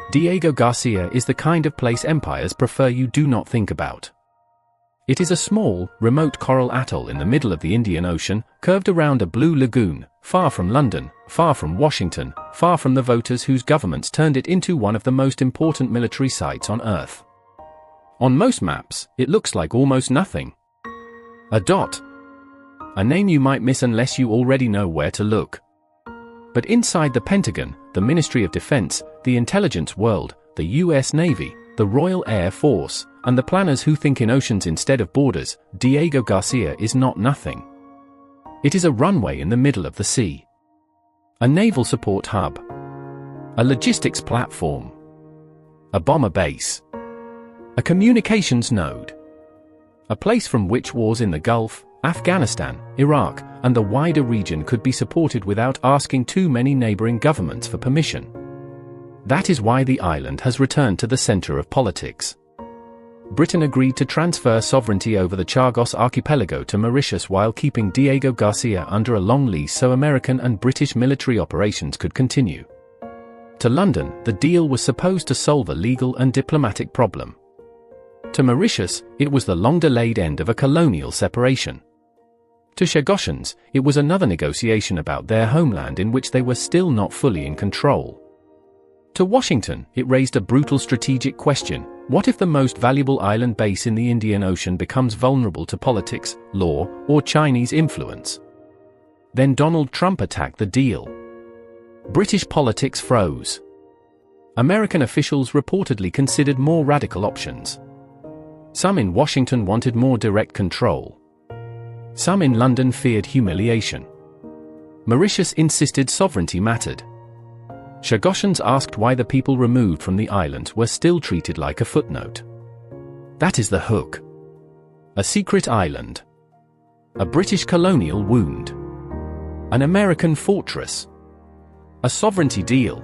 Diego Garcia is the kind of place empires prefer you do not think about. It is a small, remote coral atoll in the middle of the Indian Ocean, curved around a blue lagoon, far from London, far from Washington, far from the voters whose governments turned it into one of the most important military sites on Earth. On most maps, it looks like almost nothing. A dot. A name you might miss unless you already know where to look. But inside the Pentagon, the Ministry of Defense, the intelligence world, the US Navy, the Royal Air Force, and the planners who think in oceans instead of borders, Diego Garcia is not nothing. It is a runway in the middle of the sea. A naval support hub. A logistics platform. A bomber base. A communications node. A place from which wars in the Gulf, Afghanistan, Iraq, and the wider region could be supported without asking too many neighboring governments for permission. That is why the island has returned to the center of politics. Britain agreed to transfer sovereignty over the Chagos archipelago to Mauritius while keeping Diego Garcia under a long lease so American and British military operations could continue. To London, the deal was supposed to solve a legal and diplomatic problem. To Mauritius, it was the long-delayed end of a colonial separation. To Chagosians, it was another negotiation about their homeland in which they were still not fully in control. To Washington, it raised a brutal strategic question: what if the most valuable island base in the Indian Ocean becomes vulnerable to politics, law, or Chinese influence? Then Donald Trump attacked the deal. British politics froze. American officials reportedly considered more radical options. Some in Washington wanted more direct control. Some in London feared humiliation. Mauritius insisted sovereignty mattered. Chagosians asked why the people removed from the islands were still treated like a footnote. That is the hook. A secret island. A British colonial wound. An American fortress. A sovereignty deal.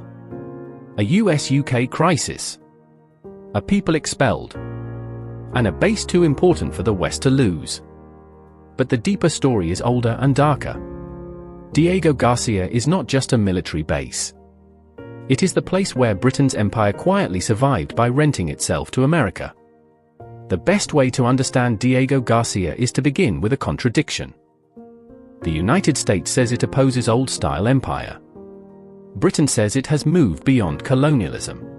A US-UK crisis. A people expelled. And a base too important for the West to lose. But the deeper story is older and darker. Diego Garcia is not just a military base. It is the place where Britain's empire quietly survived by renting itself to America. The best way to understand Diego Garcia is to begin with a contradiction. The United States says it opposes old-style empire. Britain says it has moved beyond colonialism.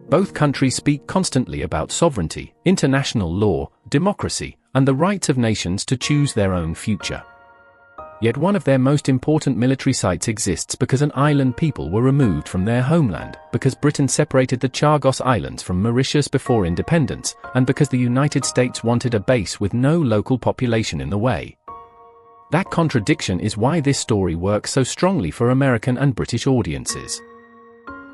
Both countries speak constantly about sovereignty, international law, democracy, and the rights of nations to choose their own future. Yet one of their most important military sites exists because an island people were removed from their homeland, because Britain separated the Chagos Islands from Mauritius before independence, and because the United States wanted a base with no local population in the way. That contradiction is why this story works so strongly for American and British audiences.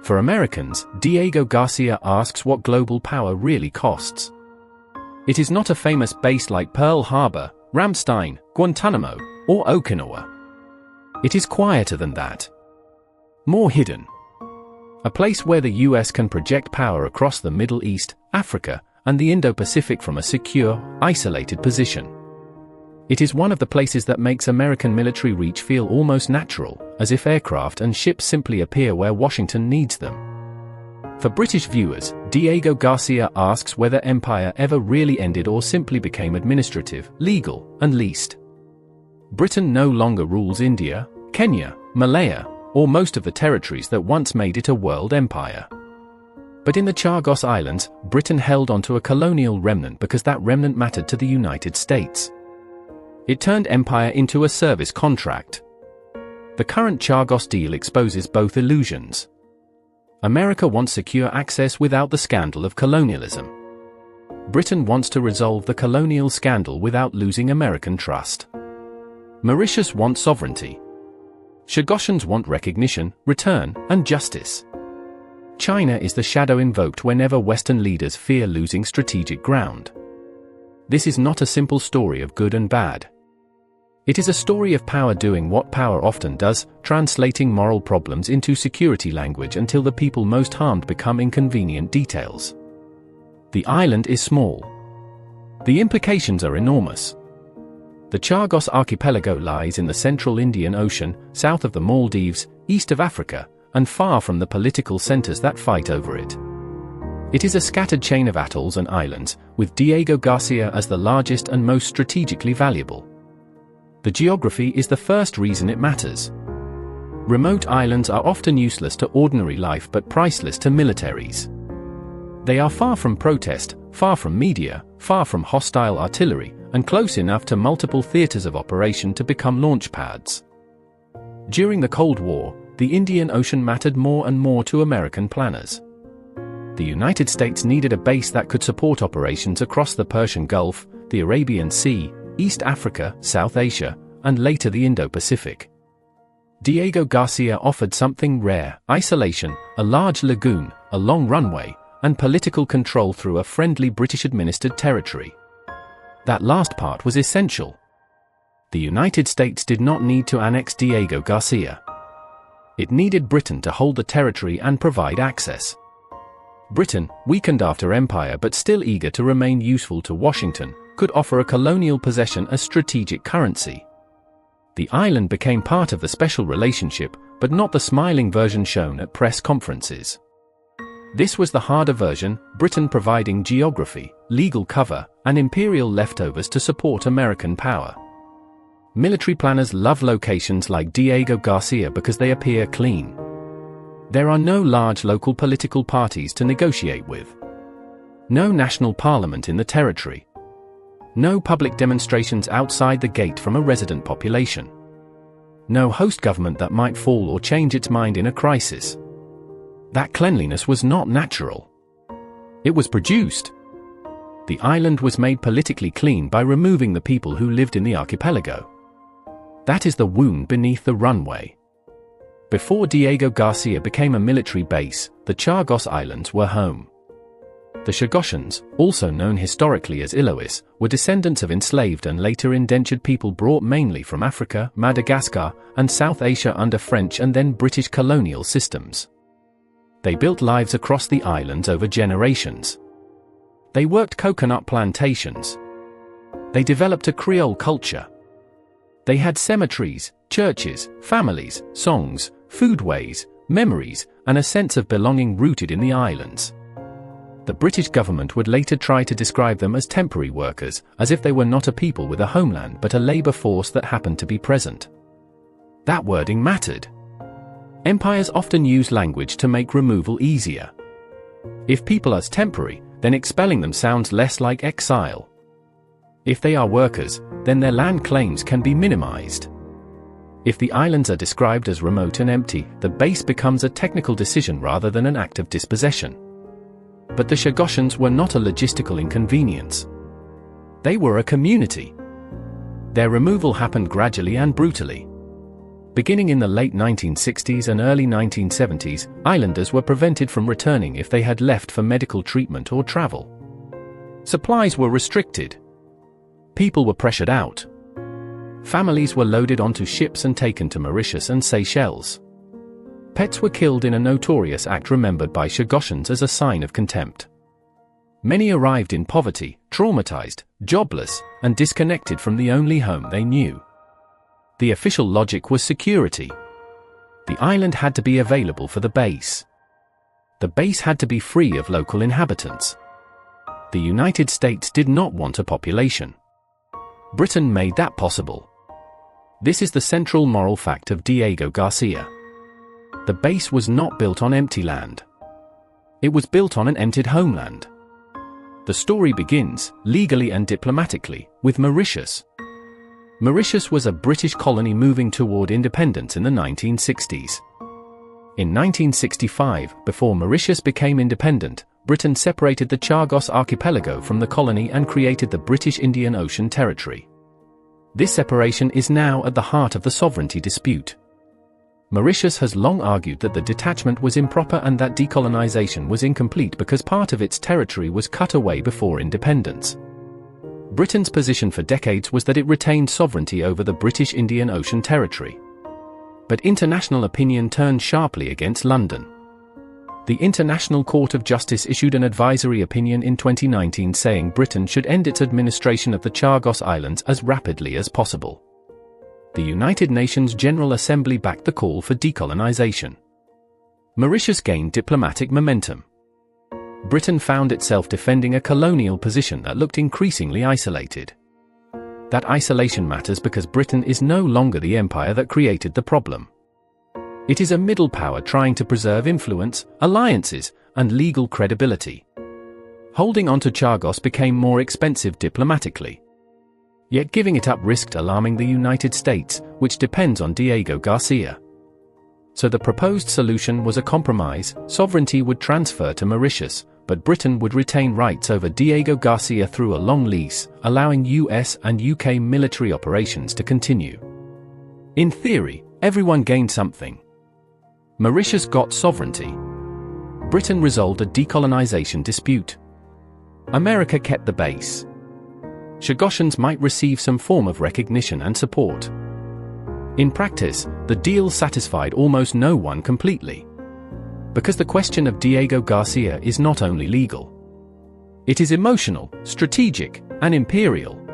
For Americans, Diego Garcia asks what global power really costs. It is not a famous base like Pearl Harbor, Ramstein, Guantanamo, or Okinawa. It is quieter than that. More hidden. A place where the US can project power across the Middle East, Africa, and the Indo-Pacific from a secure, isolated position. It is one of the places that makes American military reach feel almost natural, as if aircraft and ships simply appear where Washington needs them. For British viewers, Diego Garcia asks whether empire ever really ended or simply became administrative, legal, and leased. Britain no longer rules India, Kenya, Malaya, or most of the territories that once made it a world empire. But in the Chagos Islands, Britain held onto a colonial remnant because that remnant mattered to the United States. It turned empire into a service contract. The current Chagos deal exposes both illusions. America wants secure access without the scandal of colonialism. Britain wants to resolve the colonial scandal without losing American trust. Mauritius wants sovereignty. Chagosians want recognition, return, and justice. China is the shadow invoked whenever Western leaders fear losing strategic ground. This is not a simple story of good and bad. It is a story of power doing what power often does, translating moral problems into security language until the people most harmed become inconvenient details. The island is small. The implications are enormous. The Chagos archipelago lies in the central Indian Ocean, south of the Maldives, east of Africa, and far from the political centers that fight over it. It is a scattered chain of atolls and islands, with Diego Garcia as the largest and most strategically valuable. The geography is the first reason it matters. Remote islands are often useless to ordinary life but priceless to militaries. They are far from protest, far from media, far from hostile artillery, and close enough to multiple theaters of operation to become launch pads. During the Cold War, the Indian Ocean mattered more and more to American planners. The United States needed a base that could support operations across the Persian Gulf, the Arabian Sea, East Africa, South Asia, and later the Indo-Pacific. Diego Garcia offered something rare: isolation, a large lagoon, a long runway, and political control through a friendly British-administered territory. That last part was essential. The United States did not need to annex Diego Garcia. It needed Britain to hold the territory and provide access. Britain, weakened after empire but still eager to remain useful to Washington, could offer a colonial possession as strategic currency. The island became part of the special relationship, but not the smiling version shown at press conferences. This was the harder version, Britain providing geography, legal cover, and imperial leftovers to support American power. Military planners love locations like Diego Garcia because they appear clean. There are no large local political parties to negotiate with. No national parliament in the territory. No public demonstrations outside the gate from a resident population. No host government that might fall or change its mind in a crisis. That cleanliness was not natural. It was produced. The island was made politically clean by removing the people who lived in the archipelago. That is the wound beneath the runway. Before Diego Garcia became a military base, the Chagos Islands were home. The Chagosians, also known historically as Ilois, were descendants of enslaved and later indentured people brought mainly from Africa, Madagascar, and South Asia under French and then British colonial systems. They built lives across the islands over generations. They worked coconut plantations. They developed a Creole culture. They had cemeteries, churches, families, songs, foodways, memories, and a sense of belonging rooted in the islands. The British government would later try to describe them as temporary workers, as if they were not a people with a homeland but a labor force that happened to be present. That wording mattered. Empires often use language to make removal easier. If people are temporary, then expelling them sounds less like exile. If they are workers, then their land claims can be minimized. If the islands are described as remote and empty, the base becomes a technical decision rather than an act of dispossession. But the Chagosians were not a logistical inconvenience. They were a community. Their removal happened gradually and brutally. Beginning in the late 1960s and early 1970s, islanders were prevented from returning if they had left for medical treatment or travel. Supplies were restricted. People were pressured out. Families were loaded onto ships and taken to Mauritius and Seychelles. Pets were killed in a notorious act remembered by Chagosians as a sign of contempt. Many arrived in poverty, traumatized, jobless, and disconnected from the only home they knew. The official logic was security. The island had to be available for the base. The base had to be free of local inhabitants. The United States did not want a population. Britain made that possible. This is the central moral fact of Diego Garcia. The base was not built on empty land. It was built on an emptied homeland. The story begins, legally and diplomatically, with Mauritius. Mauritius was a British colony moving toward independence in the 1960s. In 1965, before Mauritius became independent, Britain separated the Chagos archipelago from the colony and created the British Indian Ocean Territory. This separation is now at the heart of the sovereignty dispute. Mauritius has long argued that the detachment was improper and that decolonization was incomplete because part of its territory was cut away before independence. Britain's position for decades was that it retained sovereignty over the British Indian Ocean Territory. But international opinion turned sharply against London. The International Court of Justice issued an advisory opinion in 2019 saying Britain should end its administration of the Chagos Islands as rapidly as possible. The United Nations General Assembly backed the call for decolonization. Mauritius gained diplomatic momentum. Britain found itself defending a colonial position that looked increasingly isolated. That isolation matters because Britain is no longer the empire that created the problem. It is a middle power trying to preserve influence, alliances, and legal credibility. Holding on to Chagos became more expensive diplomatically. Yet giving it up risked alarming the United States, which depends on Diego Garcia. So the proposed solution was a compromise. Sovereignty would transfer to Mauritius, but Britain would retain rights over Diego Garcia through a long lease, allowing US and UK military operations to continue. In theory, everyone gained something. Mauritius got sovereignty. Britain resolved a decolonization dispute. America kept the base. Chagosians might receive some form of recognition and support. In practice, the deal satisfied almost no one completely. Because the question of Diego Garcia is not only legal. It is emotional, strategic, and imperial.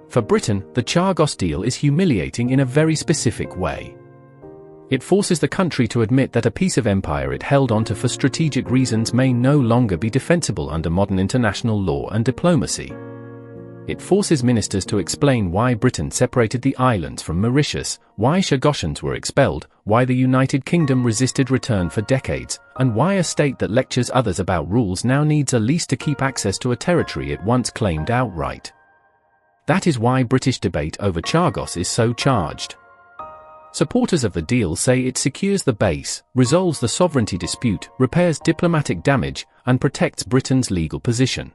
For Britain, the Chagos deal is humiliating in a very specific way. It forces the country to admit that a piece of empire it held onto for strategic reasons may no longer be defensible under modern international law and diplomacy. It forces ministers to explain why Britain separated the islands from Mauritius, why Chagosians were expelled, why the United Kingdom resisted return for decades, and why a state that lectures others about rules now needs a lease to keep access to a territory it once claimed outright. That is why British debate over Chagos is so charged. Supporters of the deal say it secures the base, resolves the sovereignty dispute, repairs diplomatic damage, and protects Britain's legal position.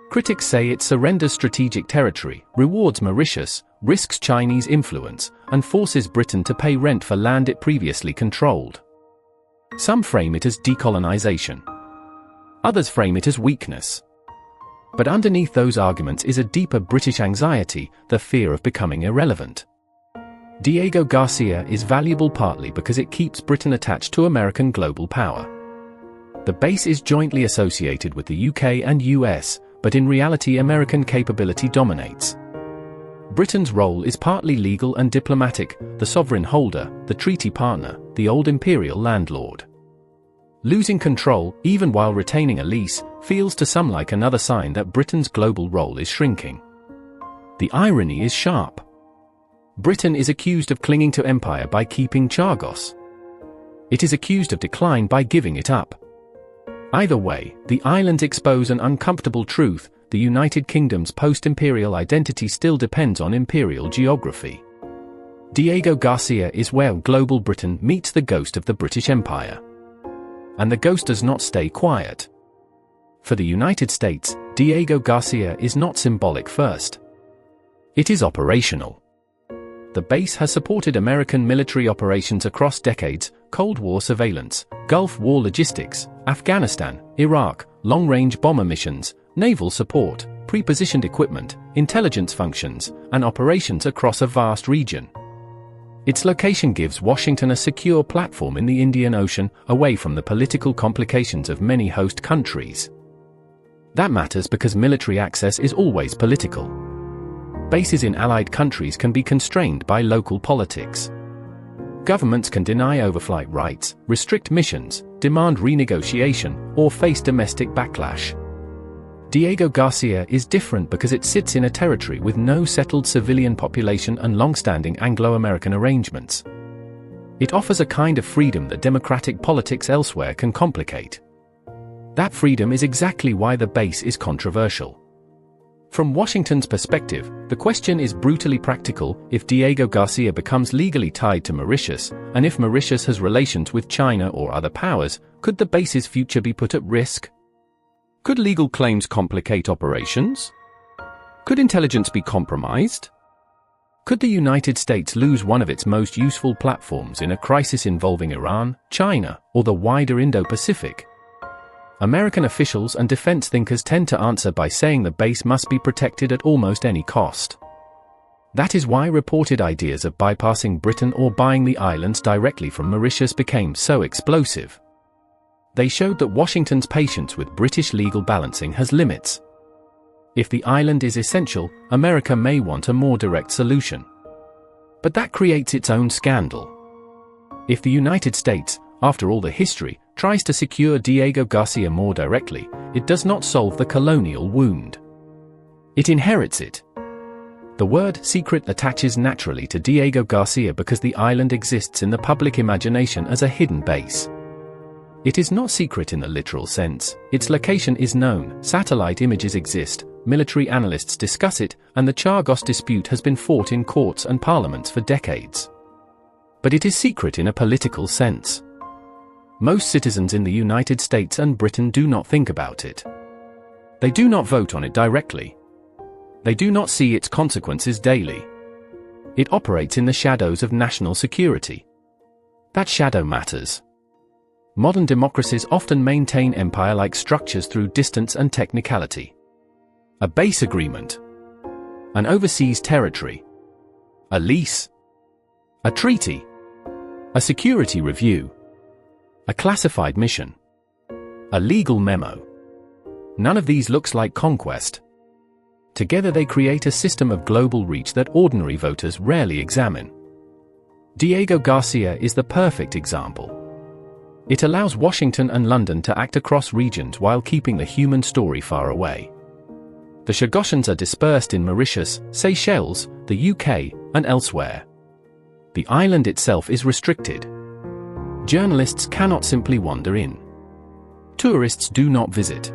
Critics say it surrenders strategic territory, rewards Mauritius, risks Chinese influence, and forces Britain to pay rent for land it previously controlled. Some frame it as decolonization. Others frame it as weakness. But underneath those arguments is a deeper British anxiety, the fear of becoming irrelevant. Diego Garcia is valuable partly because it keeps Britain attached to American global power. The base is jointly associated with the UK and US, but in reality American capability dominates. Britain's role is partly legal and diplomatic, the sovereign holder, the treaty partner, the old imperial landlord. Losing control, even while retaining a lease, feels to some like another sign that Britain's global role is shrinking. The irony is sharp. Britain is accused of clinging to empire by keeping Chagos. It is accused of decline by giving it up. Either way, the islands expose an uncomfortable truth: the United Kingdom's post-imperial identity still depends on imperial geography. Diego Garcia is where global Britain meets the ghost of the British Empire. And the ghost does not stay quiet. For the United States, Diego Garcia is not symbolic first. It is operational. The base has supported American military operations across decades: Cold War surveillance, Gulf War logistics, Afghanistan, Iraq, long-range bomber missions, naval support, pre-positioned equipment, intelligence functions, and operations across a vast region. Its location gives Washington a secure platform in the Indian Ocean, away from the political complications of many host countries. That matters because military access is always political. Bases in allied countries can be constrained by local politics. Governments can deny overflight rights, restrict missions, demand renegotiation, or face domestic backlash. Diego Garcia is different because it sits in a territory with no settled civilian population and long-standing Anglo-American arrangements. It offers a kind of freedom that democratic politics elsewhere can complicate. That freedom is exactly why the base is controversial. From Washington's perspective, the question is brutally practical: if Diego Garcia becomes legally tied to Mauritius, and if Mauritius has relations with China or other powers, could the base's future be put at risk? Could legal claims complicate operations? Could intelligence be compromised? Could the United States lose one of its most useful platforms in a crisis involving Iran, China, or the wider Indo-Pacific? American officials and defense thinkers tend to answer by saying the base must be protected at almost any cost. That is why reported ideas of bypassing Britain or buying the islands directly from Mauritius became so explosive. They showed that Washington's patience with British legal balancing has limits. If the island is essential, America may want a more direct solution. But that creates its own scandal. If the United States, after all the history, tries to secure Diego Garcia more directly, it does not solve the colonial wound. It inherits it. The word secret attaches naturally to Diego Garcia because the island exists in the public imagination as a hidden base. It is not secret in the literal sense, its location is known, satellite images exist, military analysts discuss it, and the Chagos dispute has been fought in courts and parliaments for decades. But it is secret in a political sense. Most citizens in the United States and Britain do not think about it. They do not vote on it directly. They do not see its consequences daily. It operates in the shadows of national security. That shadow matters. Modern democracies often maintain empire-like structures through distance and technicality. A base agreement. An overseas territory. A lease. A treaty. A security review. A classified mission. A legal memo. None of these looks like conquest. Together they create a system of global reach that ordinary voters rarely examine. Diego Garcia is the perfect example. It allows Washington and London to act across regions while keeping the human story far away. The Chagosians are dispersed in Mauritius, Seychelles, the UK, and elsewhere. The island itself is restricted. Journalists cannot simply wander in. Tourists do not visit.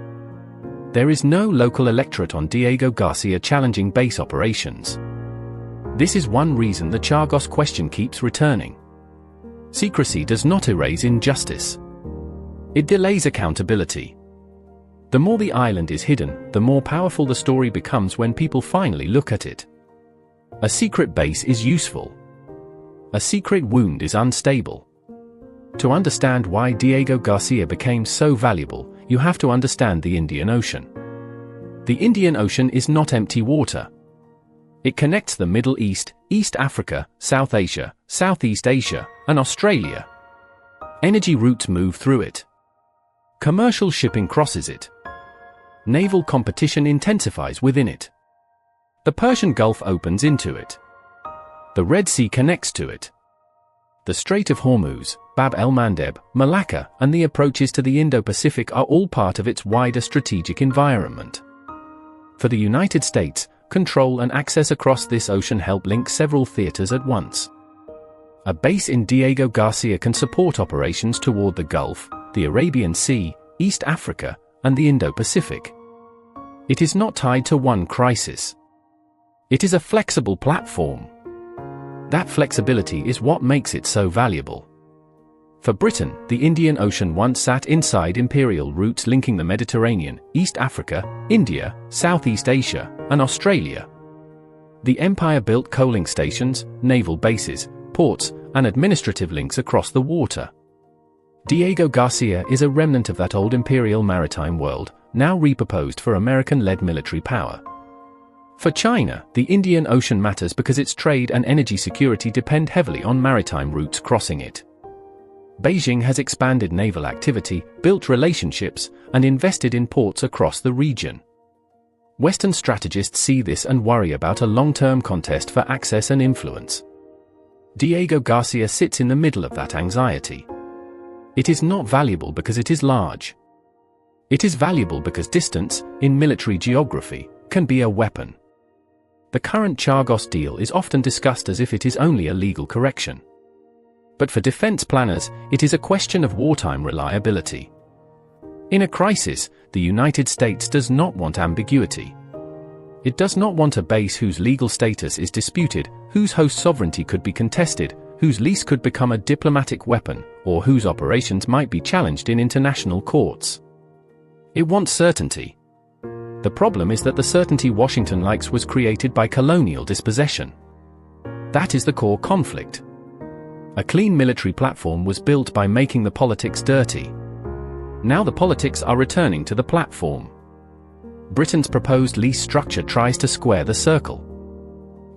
There is no local electorate on Diego Garcia challenging base operations. This is one reason the Chagos question keeps returning. Secrecy does not erase injustice. It delays accountability. The more the island is hidden, the more powerful the story becomes when people finally look at it. A secret base is useful. A secret wound is unstable. To understand why Diego Garcia became so valuable, you have to understand the Indian Ocean. The Indian Ocean is not empty water. It connects the Middle East, East Africa, South Asia, Southeast Asia, and Australia. Energy routes move through it. Commercial shipping crosses it. Naval competition intensifies within it. The Persian Gulf opens into it. The Red Sea connects to it. The Strait of Hormuz, Bab el-Mandeb, Malacca, and the approaches to the Indo-Pacific are all part of its wider strategic environment. For the United States, control and access across this ocean help link several theaters at once. A base in Diego Garcia can support operations toward the Gulf, the Arabian Sea, East Africa, and the Indo-Pacific. It is not tied to one crisis. It is a flexible platform. That flexibility is what makes it so valuable. For Britain, the Indian Ocean once sat inside imperial routes linking the Mediterranean, East Africa, India, Southeast Asia, and Australia. The empire built coaling stations, naval bases, ports, and administrative links across the water. Diego Garcia is a remnant of that old imperial maritime world, now repurposed for American-led military power. For China, the Indian Ocean matters because its trade and energy security depend heavily on maritime routes crossing it. Beijing has expanded naval activity, built relationships, and invested in ports across the region. Western strategists see this and worry about a long-term contest for access and influence. Diego Garcia sits in the middle of that anxiety. It is not valuable because it is large. It is valuable because distance, in military geography, can be a weapon. The current Chagos deal is often discussed as if it is only a legal correction. But for defense planners, it is a question of wartime reliability. In a crisis, the United States does not want ambiguity. It does not want a base whose legal status is disputed, whose host sovereignty could be contested, whose lease could become a diplomatic weapon, or whose operations might be challenged in international courts. It wants certainty. The problem is that the certainty Washington likes was created by colonial dispossession. That is the core conflict. A clean military platform was built by making the politics dirty. Now the politics are returning to the platform. Britain's proposed lease structure tries to square the circle.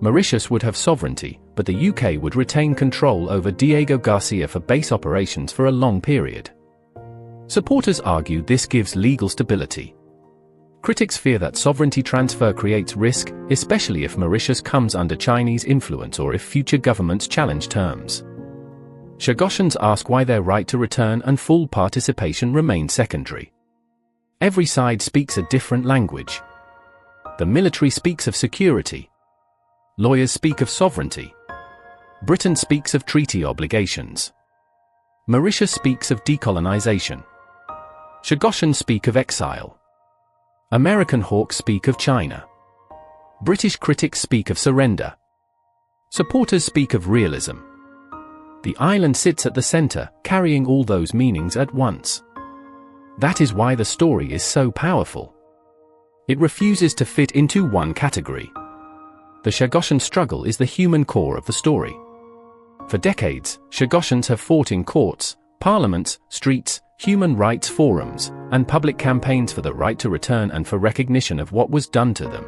Mauritius would have sovereignty, but the UK would retain control over Diego Garcia for base operations for a long period. Supporters argue this gives legal stability. Critics fear that sovereignty transfer creates risk, especially if Mauritius comes under Chinese influence or if future governments challenge terms. Chagosians ask why their right to return and full participation remain secondary. Every side speaks a different language. The military speaks of security. Lawyers speak of sovereignty. Britain speaks of treaty obligations. Mauritius speaks of decolonization. Chagosians speak of exile. American hawks speak of China. British critics speak of surrender. Supporters speak of realism. The island sits at the center, carrying all those meanings at once. That is why the story is so powerful. It refuses to fit into one category. The Chagosian struggle is the human core of the story. For decades, Chagosians have fought in courts, parliaments, streets, human rights forums, and public campaigns for the right to return and for recognition of what was done to them.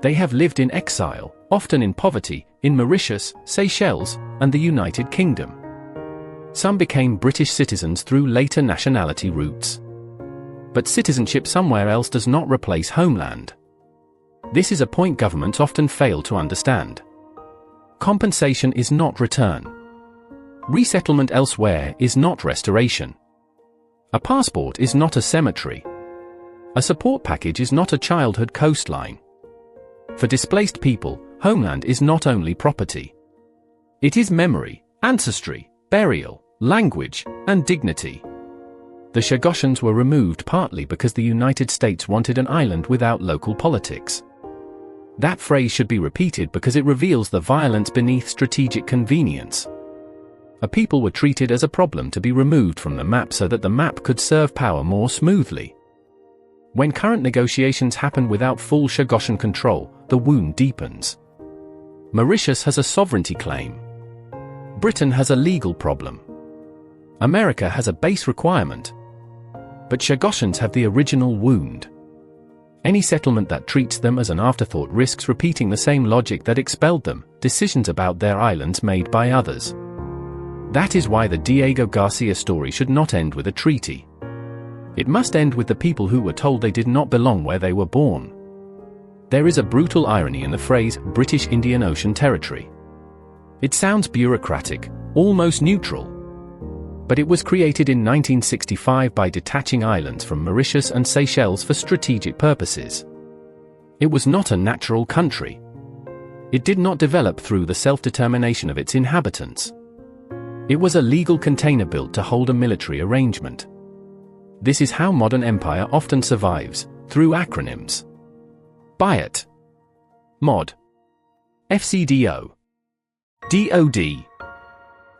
They have lived in exile, often in poverty, in Mauritius, Seychelles, and the United Kingdom. Some became British citizens through later nationality routes. But citizenship somewhere else does not replace homeland. This is a point governments often fail to understand. Compensation is not return. Resettlement elsewhere is not restoration. A passport is not a cemetery. A support package is not a childhood coastline. For displaced people, homeland is not only property. It is memory, ancestry, burial, language, and dignity. The Chagosians were removed partly because the United States wanted an island without local politics. That phrase should be repeated because it reveals the violence beneath strategic convenience. A people were treated as a problem to be removed from the map so that the map could serve power more smoothly. When current negotiations happen without full Chagosian control, the wound deepens. Mauritius has a sovereignty claim. Britain has a legal problem. America has a base requirement. But Chagosians have the original wound. Any settlement that treats them as an afterthought risks repeating the same logic that expelled them, decisions about their islands made by others. That is why the Diego Garcia story should not end with a treaty. It must end with the people who were told they did not belong where they were born. There is a brutal irony in the phrase British Indian Ocean Territory. It sounds bureaucratic, almost neutral. But it was created in 1965 by detaching islands from Mauritius and Seychelles for strategic purposes. It was not a natural country. It did not develop through the self-determination of its inhabitants. It was a legal container built to hold a military arrangement. This is how modern empire often survives, through acronyms. BIAT, MOD, FCDO, DOD,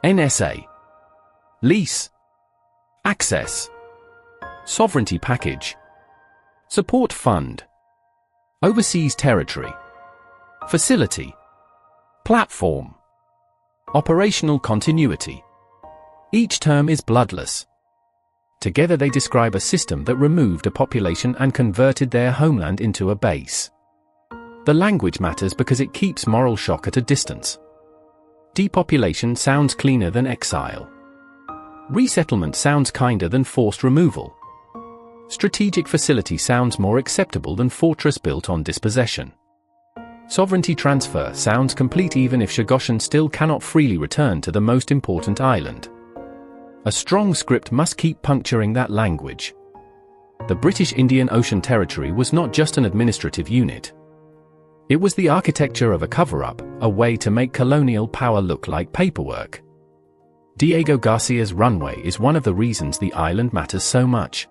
NSA, Lease, Access, Sovereignty Package, Support Fund, Overseas Territory, Facility, Platform, Operational Continuity. Each term is bloodless. Together they describe a system that removed a population and converted their homeland into a base. The language matters because it keeps moral shock at a distance. Depopulation sounds cleaner than exile. Resettlement sounds kinder than forced removal. Strategic facility sounds more acceptable than fortress built on dispossession. Sovereignty transfer sounds complete even if Chagosian still cannot freely return to the most important island. A strong script must keep puncturing that language. The British Indian Ocean Territory was not just an administrative unit. It was the architecture of a cover-up, a way to make colonial power look like paperwork. Diego Garcia's runway is one of the reasons the island matters so much.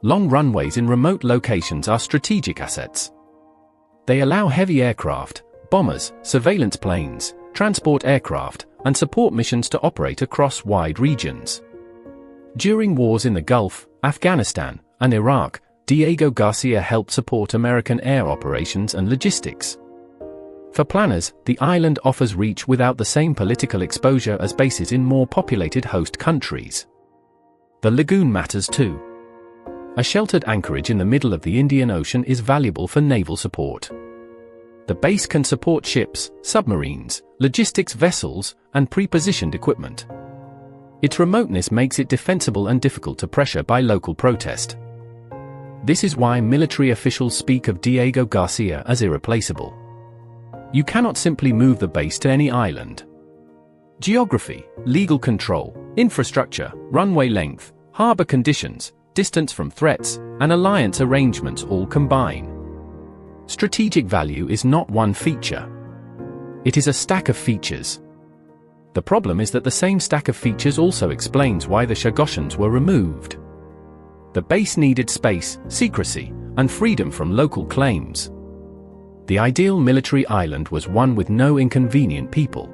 Long runways in remote locations are strategic assets. They allow heavy aircraft, bombers, surveillance planes, transport aircraft, and support missions to operate across wide regions. During wars in the Gulf, Afghanistan, and Iraq, Diego Garcia helped support American air operations and logistics. For planners, the island offers reach without the same political exposure as bases in more populated host countries. The lagoon matters too. A sheltered anchorage in the middle of the Indian Ocean is valuable for naval support. The base can support ships, submarines, logistics vessels, and pre-positioned equipment. Its remoteness makes it defensible and difficult to pressure by local protest. This is why military officials speak of Diego Garcia as irreplaceable. You cannot simply move the base to any island. Geography, legal control, infrastructure, runway length, harbor conditions, distance from threats, and alliance arrangements all combine. Strategic value is not one feature. It is a stack of features. The problem is that the same stack of features also explains why the Chagosians were removed. The base needed space, secrecy, and freedom from local claims. The ideal military island was one with no inconvenient people.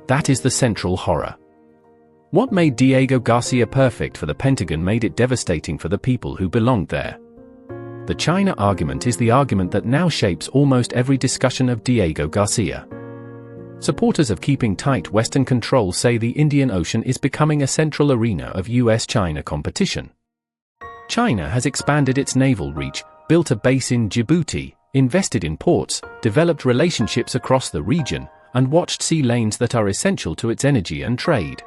That is the central horror. What made Diego Garcia perfect for the Pentagon made it devastating for the people who belonged there. The China argument is the argument that now shapes almost every discussion of Diego Garcia. Supporters of keeping tight Western control say the Indian Ocean is becoming a central arena of US-China competition. China has expanded its naval reach, built a base in Djibouti, invested in ports, developed relationships across the region, and watched sea lanes that are essential to its energy and trade.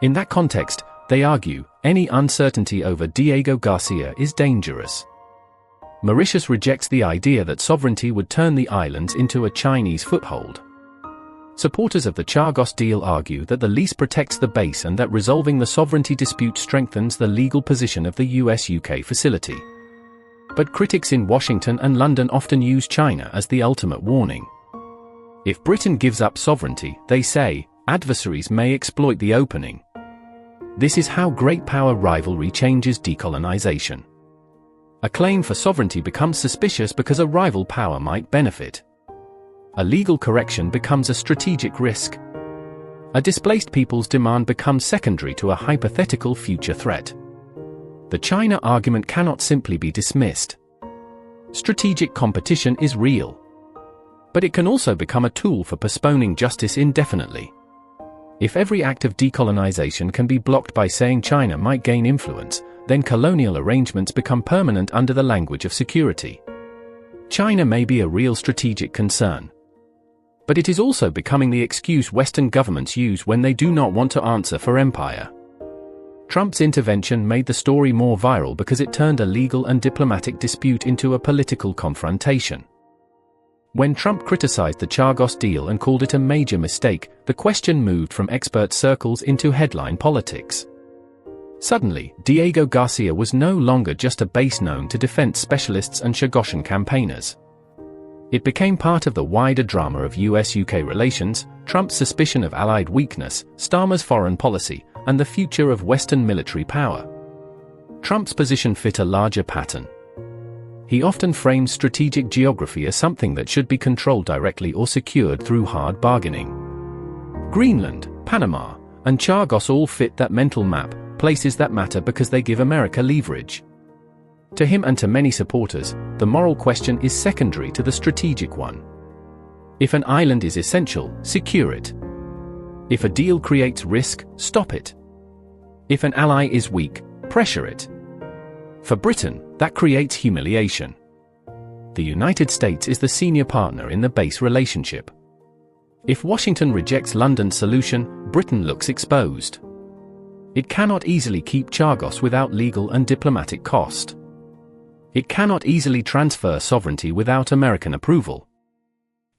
In that context, they argue, any uncertainty over Diego Garcia is dangerous. Mauritius rejects the idea that sovereignty would turn the islands into a Chinese foothold. Supporters of the Chagos deal argue that the lease protects the base and that resolving the sovereignty dispute strengthens the legal position of the US-UK facility. But critics in Washington and London often use China as the ultimate warning. If Britain gives up sovereignty, they say, adversaries may exploit the opening. This is how great power rivalry changes decolonization. A claim for sovereignty becomes suspicious because a rival power might benefit. A legal correction becomes a strategic risk. A displaced people's demand becomes secondary to a hypothetical future threat. The China argument cannot simply be dismissed. Strategic competition is real. But it can also become a tool for postponing justice indefinitely. If every act of decolonization can be blocked by saying China might gain influence, then colonial arrangements become permanent under the language of security. China may be a real strategic concern. But it is also becoming the excuse Western governments use when they do not want to answer for empire. Trump's intervention made the story more viral because it turned a legal and diplomatic dispute into a political confrontation. When Trump criticized the Chagos deal and called it a major mistake, the question moved from expert circles into headline politics. Suddenly, Diego Garcia was no longer just a base known to defense specialists and Chagosian campaigners. It became part of the wider drama of US-UK relations, Trump's suspicion of allied weakness, Starmer's foreign policy, and the future of Western military power. Trump's position fit a larger pattern. He often frames strategic geography as something that should be controlled directly or secured through hard bargaining. Greenland, Panama, and Chagos all fit that mental map, places that matter because they give America leverage. To him and to many supporters, the moral question is secondary to the strategic one. If an island is essential, secure it. If a deal creates risk, stop it. If an ally is weak, pressure it. For Britain, that creates humiliation. The United States is the senior partner in the base relationship. If Washington rejects London's solution, Britain looks exposed. It cannot easily keep Chagos without legal and diplomatic cost. It cannot easily transfer sovereignty without American approval.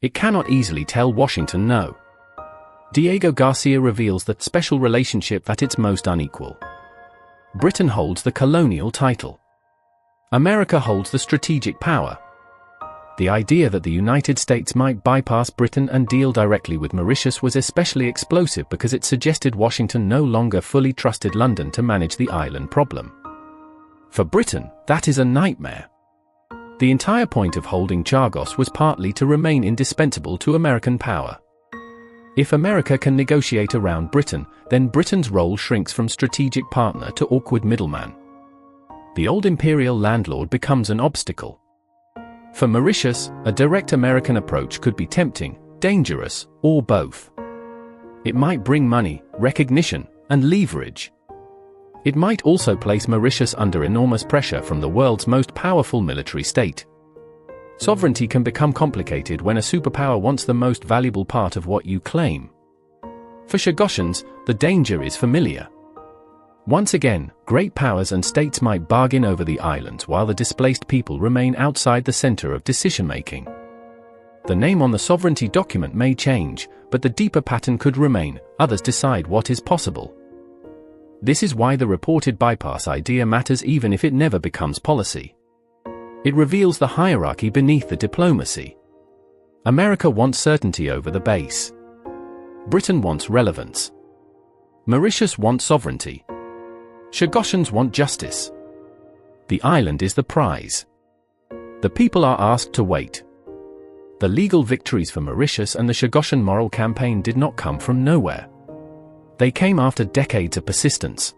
It cannot easily tell Washington no. Diego Garcia reveals the special relationship at its most unequal. Britain holds the colonial title. America holds the strategic power. The idea that the United States might bypass Britain and deal directly with Mauritius was especially explosive because it suggested Washington no longer fully trusted London to manage the island problem. For Britain, that is a nightmare. The entire point of holding Chagos was partly to remain indispensable to American power. If America can negotiate around Britain, then Britain's role shrinks from strategic partner to awkward middleman. The old imperial landlord becomes an obstacle. For Mauritius, a direct American approach could be tempting, dangerous, or both. It might bring money, recognition, and leverage. It might also place Mauritius under enormous pressure from the world's most powerful military state. Sovereignty can become complicated when a superpower wants the most valuable part of what you claim. For Chagosians, the danger is familiar. Once again, great powers and states might bargain over the islands while the displaced people remain outside the center of decision-making. The name on the sovereignty document may change, but the deeper pattern could remain. Others decide what is possible. This is why the reported bypass idea matters even if it never becomes policy. It reveals the hierarchy beneath the diplomacy. America wants certainty over the base. Britain wants relevance. Mauritius wants sovereignty. Chagosians want justice. The island is the prize. The people are asked to wait. The legal victories for Mauritius and the Chagosian moral campaign did not come from nowhere. They came after decades of persistence.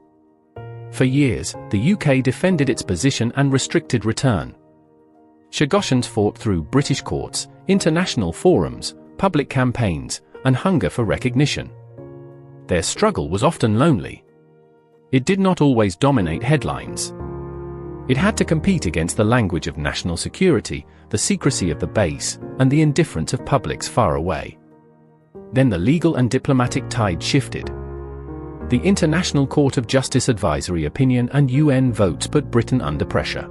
For years, the UK defended its position and restricted return. Chagosians fought through British courts, international forums, public campaigns, and hunger for recognition. Their struggle was often lonely. It did not always dominate headlines. It had to compete against the language of national security, the secrecy of the base, and the indifference of publics far away. Then the legal and diplomatic tide shifted. The International Court of Justice advisory opinion and UN votes put Britain under pressure.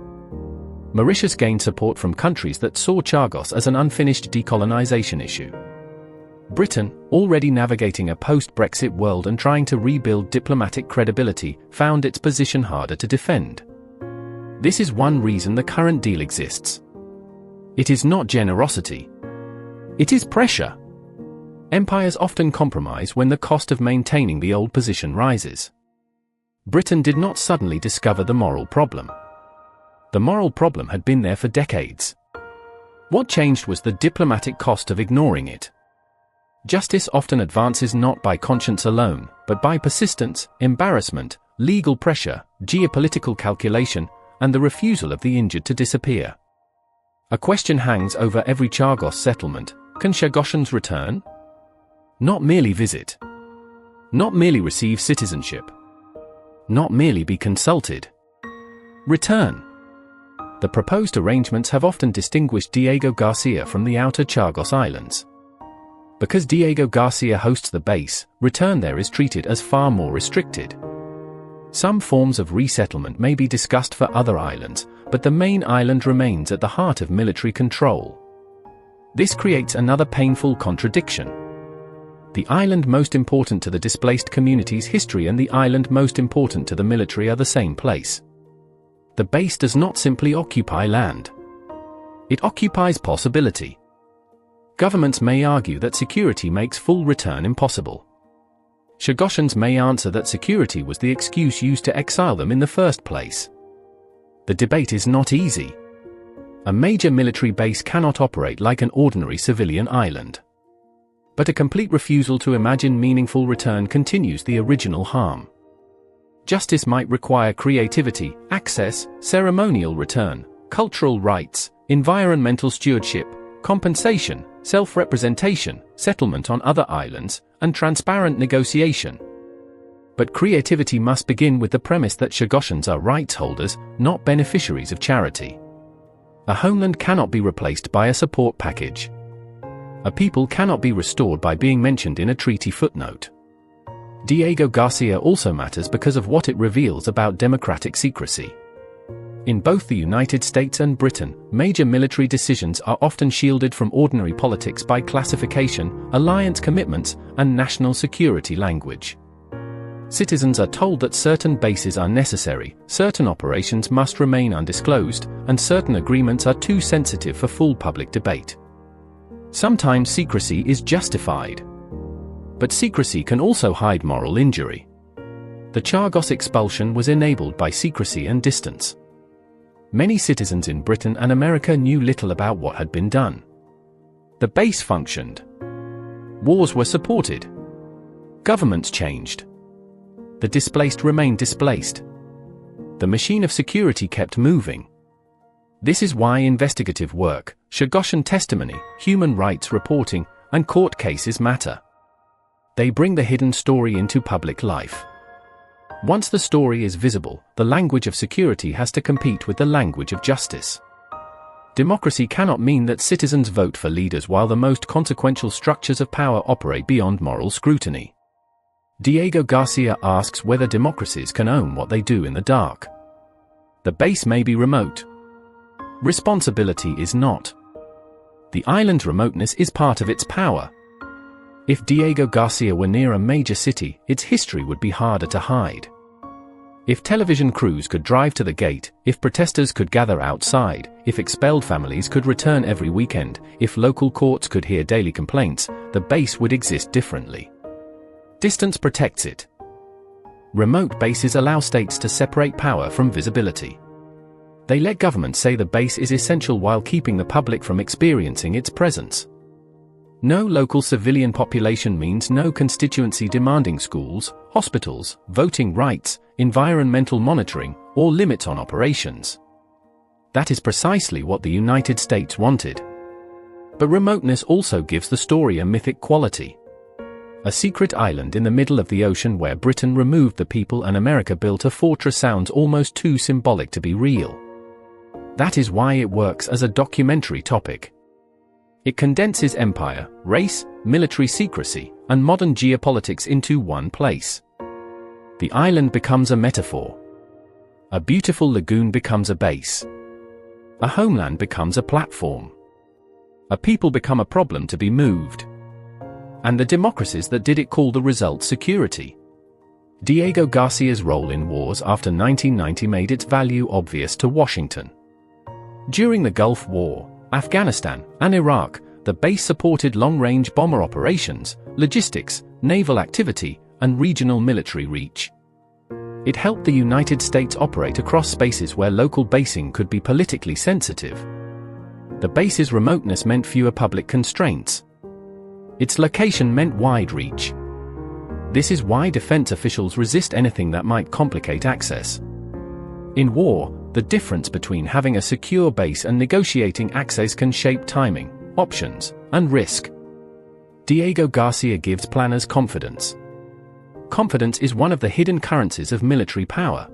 Mauritius gained support from countries that saw Chagos as an unfinished decolonization issue. Britain, already navigating a post-Brexit world and trying to rebuild diplomatic credibility, found its position harder to defend. This is one reason the current deal exists. It is not generosity. It is pressure. Empires often compromise when the cost of maintaining the old position rises. Britain did not suddenly discover the moral problem. The moral problem had been there for decades. What changed was the diplomatic cost of ignoring it. Justice often advances not by conscience alone, but by persistence, embarrassment, legal pressure, geopolitical calculation, and the refusal of the injured to disappear. A question hangs over every Chagos settlement: can Chagosians return? Not merely visit. Not merely receive citizenship. Not merely be consulted. Return. The proposed arrangements have often distinguished Diego Garcia from the outer Chagos Islands. Because Diego Garcia hosts the base, return there is treated as far more restricted. Some forms of resettlement may be discussed for other islands, but the main island remains at the heart of military control. This creates another painful contradiction. The island most important to the displaced community's history and the island most important to the military are the same place. The base does not simply occupy land. It occupies possibility. Governments may argue that security makes full return impossible. Chagosians may answer that security was the excuse used to exile them in the first place. The debate is not easy. A major military base cannot operate like an ordinary civilian island. But a complete refusal to imagine meaningful return continues the original harm. Justice might require creativity, access, ceremonial return, cultural rights, environmental stewardship, compensation, self-representation, settlement on other islands, and transparent negotiation. But creativity must begin with the premise that Chagosians are rights holders, not beneficiaries of charity. A homeland cannot be replaced by a support package. A people cannot be restored by being mentioned in a treaty footnote. Diego Garcia also matters because of what it reveals about democratic secrecy. In both the United States and Britain, major military decisions are often shielded from ordinary politics by classification, alliance commitments, and national security language. Citizens are told that certain bases are necessary, certain operations must remain undisclosed, and certain agreements are too sensitive for full public debate. Sometimes secrecy is justified. But secrecy can also hide moral injury. The Chagos expulsion was enabled by secrecy and distance. Many citizens in Britain and America knew little about what had been done. The base functioned. Wars were supported. Governments changed. The displaced remained displaced. The machine of security kept moving. This is why investigative work, Chagosian testimony, human rights reporting, and court cases matter. They bring the hidden story into public life. Once the story is visible, the language of security has to compete with the language of justice. Democracy cannot mean that citizens vote for leaders while the most consequential structures of power operate beyond moral scrutiny. Diego Garcia asks whether democracies can own what they do in the dark. The base may be remote. Responsibility is not. The island's remoteness is part of its power. If Diego Garcia were near a major city, its history would be harder to hide. If television crews could drive to the gate, if protesters could gather outside, if expelled families could return every weekend, if local courts could hear daily complaints, the base would exist differently. Distance protects it. Remote bases allow states to separate power from visibility. They let governments say the base is essential while keeping the public from experiencing its presence. No local civilian population means no constituency demanding schools, hospitals, voting rights, environmental monitoring, or limits on operations. That is precisely what the United States wanted. But remoteness also gives the story a mythic quality. A secret island in the middle of the ocean where Britain removed the people and America built a fortress sounds almost too symbolic to be real. That is why it works as a documentary topic. It condenses empire, race, military secrecy, and modern geopolitics into one place. The island becomes a metaphor. A beautiful lagoon becomes a base. A homeland becomes a platform. A people become a problem to be moved. And the democracies that did it call the result security. Diego Garcia's role in wars after 1990 made its value obvious to Washington. During the Gulf War, Afghanistan, and Iraq, the base supported long-range bomber operations, logistics, naval activity, and regional military reach. It helped the United States operate across spaces where local basing could be politically sensitive. The base's remoteness meant fewer public constraints. Its location meant wide reach. This is why defense officials resist anything that might complicate access. In war, the difference between having a secure base and negotiating access can shape timing, options, and risk. Diego Garcia gives planners confidence. Confidence is one of the hidden currencies of military power.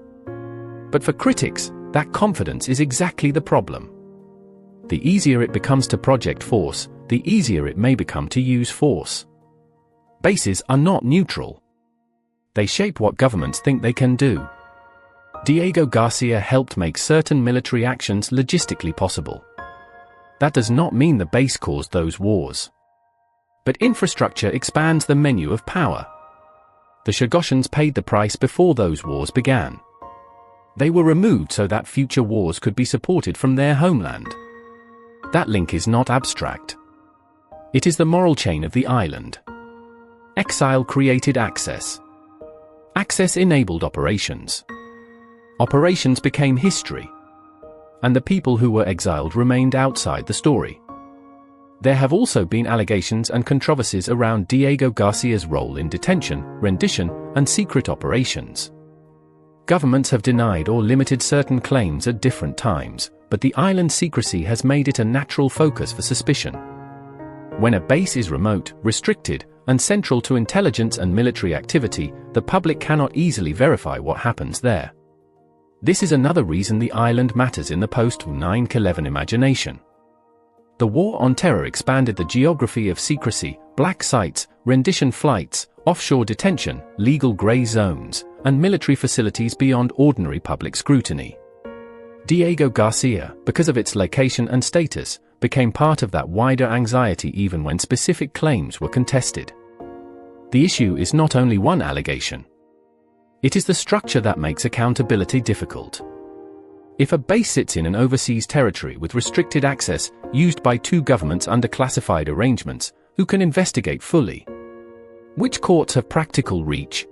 But for critics, that confidence is exactly the problem. The easier it becomes to project force, the easier it may become to use force. Bases are not neutral. They shape what governments think they can do. Diego Garcia helped make certain military actions logistically possible. That does not mean the base caused those wars. But infrastructure expands the menu of power. The Chagosians paid the price before those wars began. They were removed so that future wars could be supported from their homeland. That link is not abstract. It is the moral chain of the island. Exile created access. Access enabled operations. Operations became history. And the people who were exiled remained outside the story. There have also been allegations and controversies around Diego Garcia's role in detention, rendition, and secret operations. Governments have denied or limited certain claims at different times, but the island's secrecy has made it a natural focus for suspicion. When a base is remote, restricted, and central to intelligence and military activity, the public cannot easily verify what happens there. This is another reason the island matters in the post-9/11 imagination. The war on terror expanded the geography of secrecy, black sites, rendition flights, offshore detention, legal gray zones, and military facilities beyond ordinary public scrutiny. Diego Garcia, because of its location and status, became part of that wider anxiety even when specific claims were contested. The issue is not only one allegation. It is the structure that makes accountability difficult. If a base sits in an overseas territory with restricted access, used by two governments under classified arrangements, who can investigate fully? Which courts have practical reach?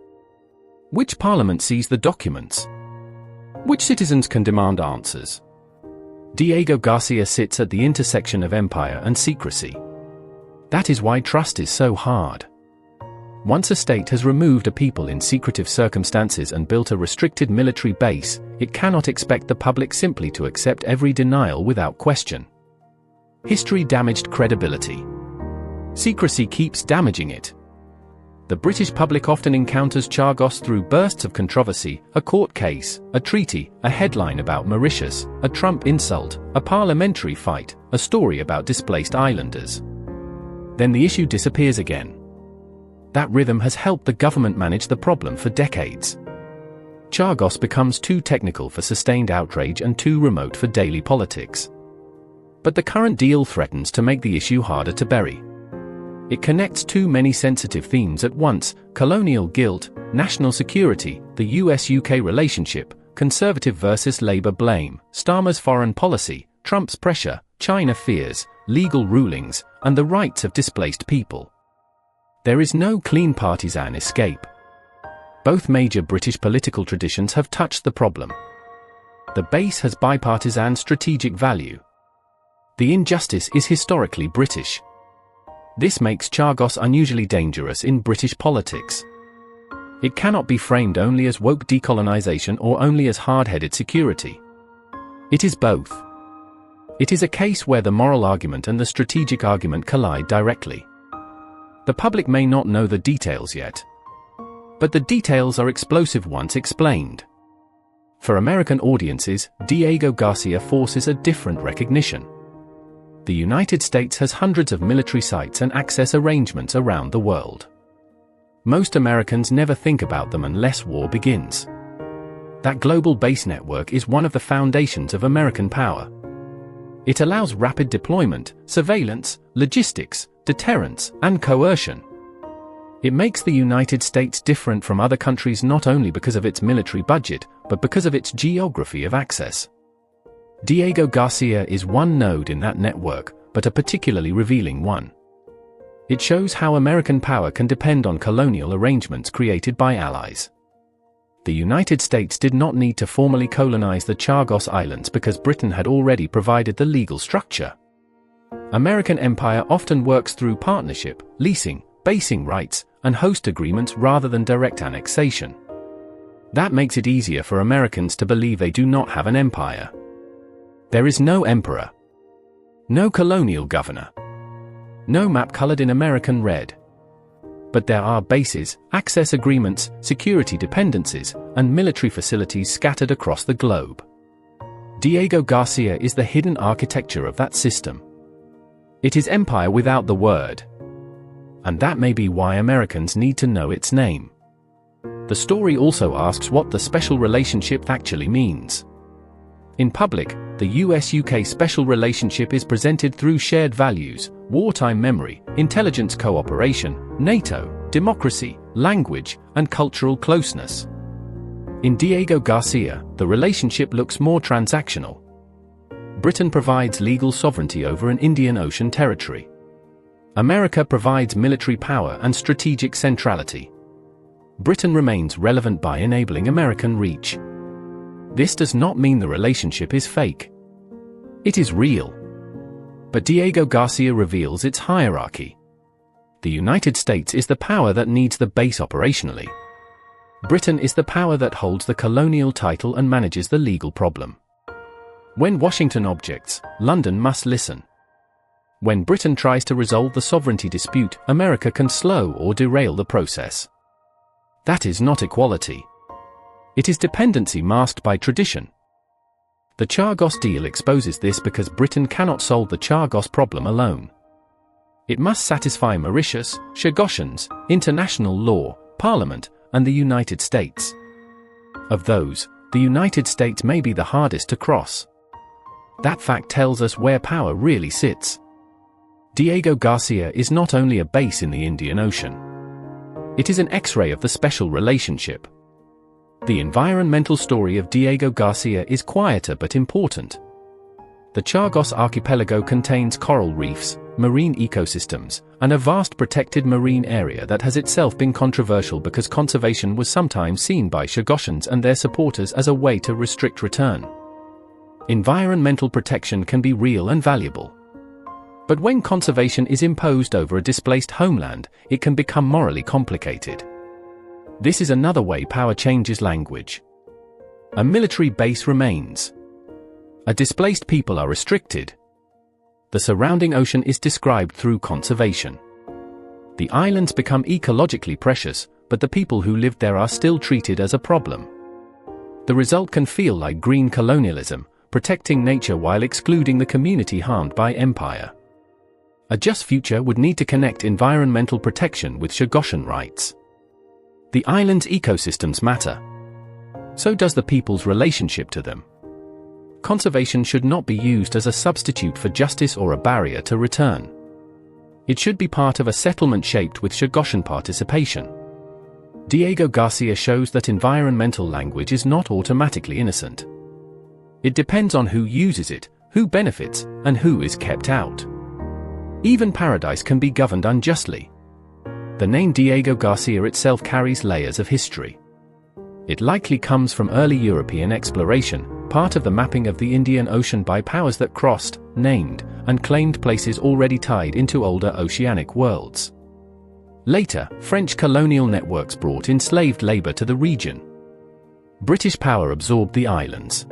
Which parliament sees the documents? Which citizens can demand answers? Diego Garcia sits at the intersection of empire and secrecy. That is why trust is so hard. Once a state has removed a people in secretive circumstances and built a restricted military base, it cannot expect the public simply to accept every denial without question. History damaged credibility. Secrecy keeps damaging it. The British public often encounters Chagos through bursts of controversy, a court case, a treaty, a headline about Mauritius, a Trump insult, a parliamentary fight, a story about displaced islanders. Then the issue disappears again. That rhythm has helped the government manage the problem for decades. Chagos becomes too technical for sustained outrage and too remote for daily politics. But the current deal threatens to make the issue harder to bury. It connects too many sensitive themes at once: colonial guilt, national security, the US-UK relationship, conservative versus Labour blame, Starmer's foreign policy, Trump's pressure, China fears, legal rulings, and the rights of displaced people. There is no clean partisan escape. Both major British political traditions have touched the problem. The base has bipartisan strategic value. The injustice is historically British. This makes Chagos unusually dangerous in British politics. It cannot be framed only as woke decolonization or only as hard-headed security. It is both. It is a case where the moral argument and the strategic argument collide directly. The public may not know the details yet, but the details are explosive once explained. For American audiences, Diego Garcia forces a different recognition. The United States has hundreds of military sites and access arrangements around the world. Most Americans never think about them unless war begins. That global base network is one of the foundations of American power. It allows rapid deployment, surveillance, logistics, deterrence, and coercion. It makes the United States different from other countries not only because of its military budget, but because of its geography of access. Diego Garcia is one node in that network, but a particularly revealing one. It shows how American power can depend on colonial arrangements created by allies. The United States did not need to formally colonize the Chagos Islands because Britain had already provided the legal structure. American empire often works through partnership, leasing, basing rights, and host agreements rather than direct annexation. That makes it easier for Americans to believe they do not have an empire. There is no emperor, no colonial governor, no map colored in American red. But there are bases, access agreements, security dependencies, and military facilities scattered across the globe. Diego Garcia is the hidden architecture of that system. It is empire without the word. And that may be why Americans need to know its name. The story also asks what the special relationship actually means. In public, the US-UK special relationship is presented through shared values, wartime memory, intelligence cooperation, NATO, democracy, language, and cultural closeness. In Diego Garcia, the relationship looks more transactional. Britain provides legal sovereignty over an Indian Ocean territory. America provides military power and strategic centrality. Britain remains relevant by enabling American reach. This does not mean the relationship is fake. It is real. But Diego Garcia reveals its hierarchy. The United States is the power that needs the base operationally. Britain is the power that holds the colonial title and manages the legal problem. When Washington objects, London must listen. When Britain tries to resolve the sovereignty dispute, America can slow or derail the process. That is not equality. It is dependency masked by tradition. The Chagos deal exposes this because Britain cannot solve the Chagos problem alone. It must satisfy Mauritius, Chagosians, international law, Parliament, and the United States. Of those, the United States may be the hardest to cross. That fact tells us where power really sits. Diego Garcia is not only a base in the Indian Ocean. It is an X-ray of the special relationship. The environmental story of Diego Garcia is quieter but important. The Chagos archipelago contains coral reefs, marine ecosystems, and a vast protected marine area that has itself been controversial because conservation was sometimes seen by Chagosians and their supporters as a way to restrict return. Environmental protection can be real and valuable. But when conservation is imposed over a displaced homeland, it can become morally complicated. This is another way power changes language. A military base remains. A displaced people are restricted. The surrounding ocean is described through conservation. The islands become ecologically precious, but the people who lived there are still treated as a problem. The result can feel like green colonialism, protecting nature while excluding the community harmed by empire. A just future would need to connect environmental protection with Chagosian rights. The island's ecosystems matter. So does the people's relationship to them. conservation should not be used as a substitute for justice or a barrier to return. It should be part of a settlement shaped with Chagosian participation. Diego Garcia shows that environmental language is not automatically innocent. It depends on who uses it, who benefits, and who is kept out. Even paradise can be governed unjustly. The name Diego Garcia itself carries layers of history. It likely comes from early European exploration, part of the mapping of the Indian Ocean by powers that crossed, named, and claimed places already tied into older oceanic worlds. Later, French colonial networks brought enslaved labor to the region. British power absorbed the islands.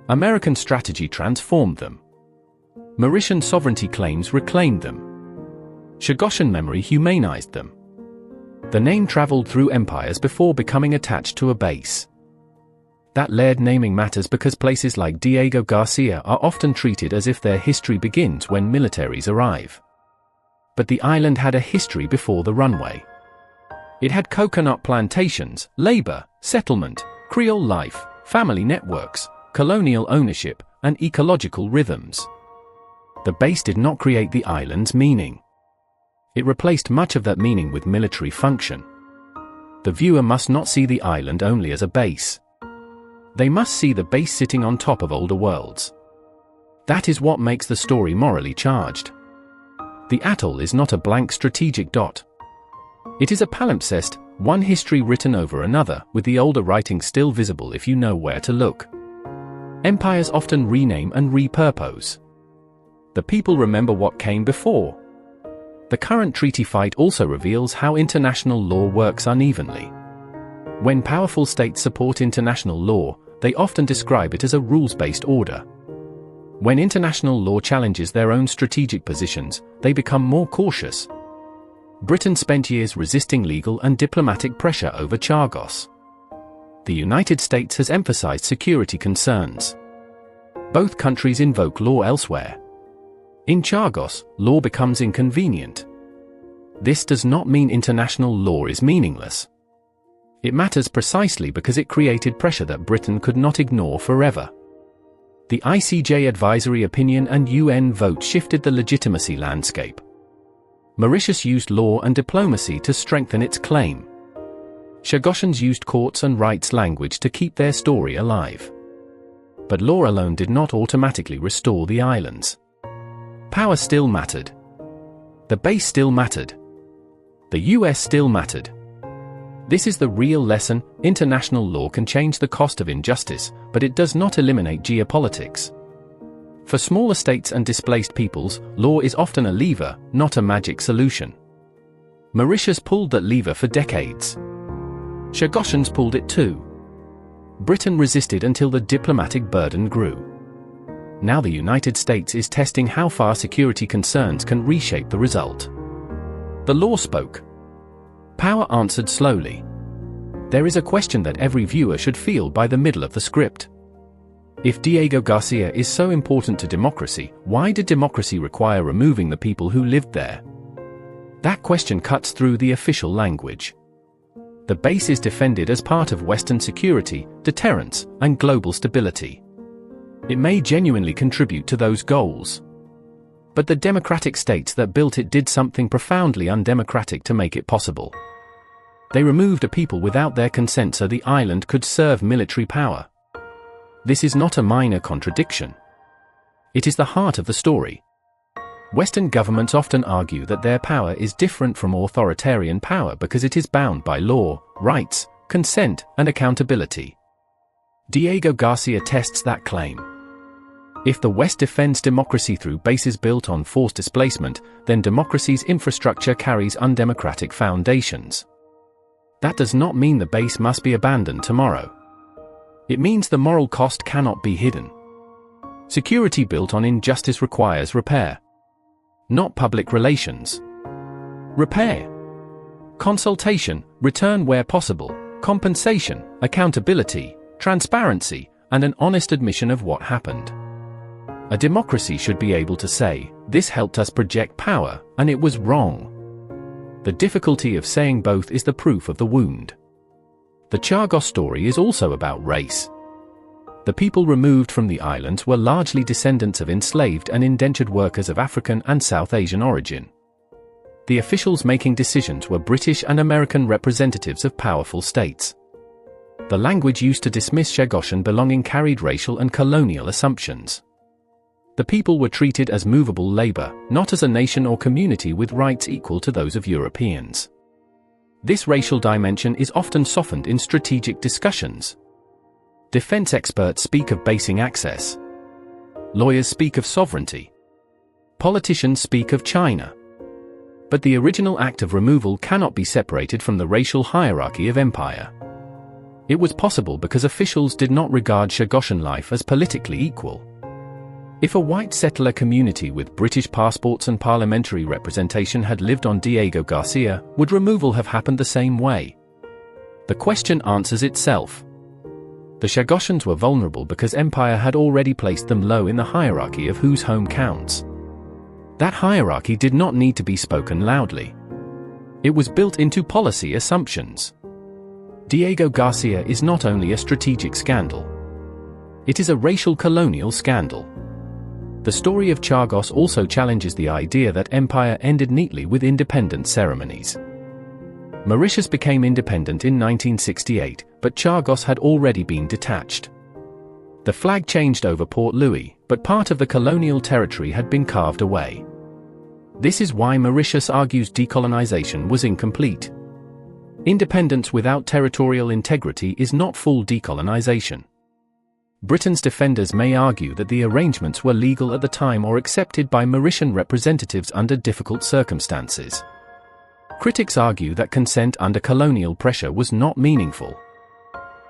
American strategy transformed them. Mauritian sovereignty claims reclaimed them. Chagosian memory humanized them. The name traveled through empires before becoming attached to a base. That layered naming matters because places like Diego Garcia are often treated as if their history begins when militaries arrive. But the island had a history before the runway. It had coconut plantations, labor, settlement, Creole life, family networks, colonial ownership, and ecological rhythms. The base did not create the island's meaning. It replaced much of that meaning with military function. The viewer must not see the island only as a base. They must see the base sitting on top of older worlds. That is what makes the story morally charged. The atoll is not a blank strategic dot. It is a palimpsest, one history written over another, with the older writing still visible if you know where to look. Empires often rename and repurpose. The people remember what came before. The current treaty fight also reveals how international law works unevenly. When powerful states support international law, they often describe it as a rules-based order. When international law challenges their own strategic positions, they become more cautious. Britain spent years resisting legal and diplomatic pressure over Chagos. The United States has emphasized security concerns. Both countries invoke law elsewhere. In Chagos, law becomes inconvenient. This does not mean international law is meaningless. It matters precisely because it created pressure that Britain could not ignore forever. The ICJ advisory opinion and UN vote shifted the legitimacy landscape. Mauritius used law and diplomacy to strengthen its claim. Chagosians used courts and rights language to keep their story alive. But law alone did not automatically restore the islands. Power still mattered. The base still mattered. The US still mattered. This is the real lesson: international law can change the cost of injustice, but it does not eliminate geopolitics. For smaller states and displaced peoples, law is often a lever, not a magic solution. Mauritius pulled that lever for decades. Chagosians pulled it too. Britain resisted until the diplomatic burden grew. Now the United States is testing how far security concerns can reshape the result. The law spoke. Power answered slowly. There is a question that every viewer should feel by the middle of the script. If Diego Garcia is so important to democracy, why did democracy require removing the people who lived there? That question cuts through the official language. The base is defended as part of Western security, deterrence, and global stability. It may genuinely contribute to those goals. But the democratic states that built it did something profoundly undemocratic to make it possible. They removed a people without their consent so the island could serve military power. This is not a minor contradiction. It is the heart of the story. Western governments often argue that their power is different from authoritarian power because it is bound by law, rights, consent, and accountability. Diego Garcia tests that claim. If the West defends democracy through bases built on forced displacement, then democracy's infrastructure carries undemocratic foundations. That does not mean the base must be abandoned tomorrow. It means the moral cost cannot be hidden. Security built on injustice requires repair. Not public relations. Repair. Consultation, return where possible, compensation, accountability, transparency, and an honest admission of what happened. A democracy should be able to say, this helped us project power, and it was wrong. The difficulty of saying both is the proof of the wound. The Chagos story is also about race. The people removed from the islands were largely descendants of enslaved and indentured workers of African and South Asian origin. The officials making decisions were British and American representatives of powerful states. The language used to dismiss Chagosian belonging carried racial and colonial assumptions. The people were treated as movable labor, not as a nation or community with rights equal to those of Europeans. This racial dimension is often softened in strategic discussions. Defense experts speak of basing access. Lawyers speak of sovereignty. Politicians speak of China. But the original act of removal cannot be separated from the racial hierarchy of empire. It was possible because officials did not regard Chagosian life as politically equal. If a white settler community with British passports and parliamentary representation had lived on Diego Garcia, would removal have happened the same way? The question answers itself. The Chagosians were vulnerable because empire had already placed them low in the hierarchy of whose home counts. That hierarchy did not need to be spoken loudly. It was built into policy assumptions. Diego Garcia is not only a strategic scandal. It is a racial colonial scandal. The story of Chagos also challenges the idea that empire ended neatly with independence ceremonies. Mauritius became independent in 1968, but Chagos had already been detached. The flag changed over Port Louis, but part of the colonial territory had been carved away. This is why Mauritius argues decolonization was incomplete. Independence without territorial integrity is not full decolonization. Britain's defenders may argue that the arrangements were legal at the time or accepted by Mauritian representatives under difficult circumstances. Critics argue that consent under colonial pressure was not meaningful.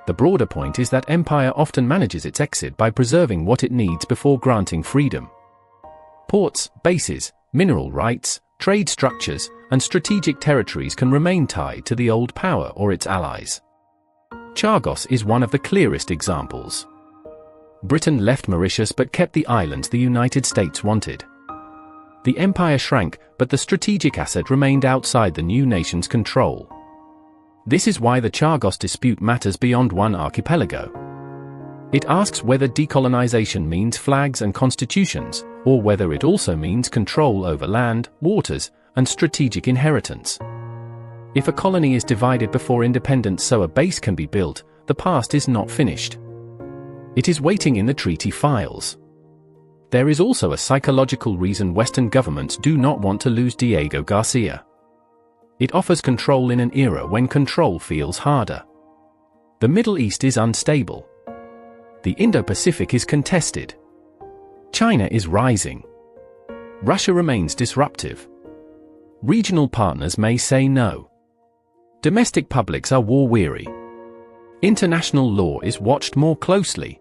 The broader point is that empire often manages its exit by preserving what it needs before granting freedom. Ports, bases, mineral rights, trade structures, and strategic territories can remain tied to the old power or its allies. Chagos is one of the clearest examples. Britain left Mauritius but kept the islands the United States wanted. The empire shrank, but the strategic asset remained outside the new nation's control. This is why the Chagos dispute matters beyond one archipelago. It asks whether decolonization means flags and constitutions, or whether it also means control over land, waters, and strategic inheritance. If a colony is divided before independence so a base can be built, the past is not finished. It is waiting in the treaty files. There is also a psychological reason Western governments do not want to lose Diego Garcia. It offers control in an era when control feels harder. The Middle East is unstable. The Indo-Pacific is contested. China is rising. Russia remains disruptive. Regional partners may say no. Domestic publics are war-weary. International law is watched more closely.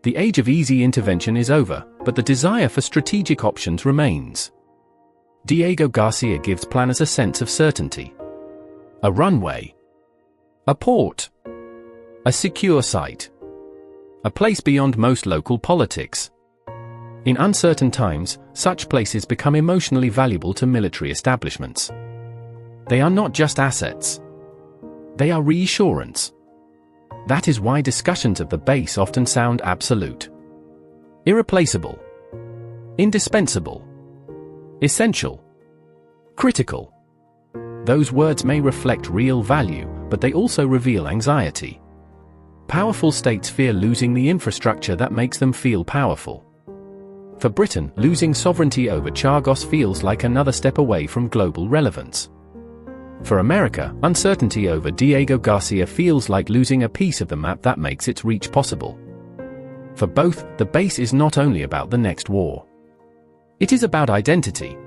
The age of easy intervention is over, but the desire for strategic options remains. Diego Garcia gives planners a sense of certainty. A runway. A port. A secure site. A place beyond most local politics. In uncertain times, such places become emotionally valuable to military establishments. They are not just assets. They are reassurance. That is why discussions of the base often sound absolute. Irreplaceable. Indispensable. Essential. Critical. Those words may reflect real value, but they also reveal anxiety. Powerful states fear losing the infrastructure that makes them feel powerful. For Britain, losing sovereignty over Chagos feels like another step away from global relevance. For America, uncertainty over Diego Garcia feels like losing a piece of the map that makes its reach possible. For both, the base is not only about the next war. It is about identity.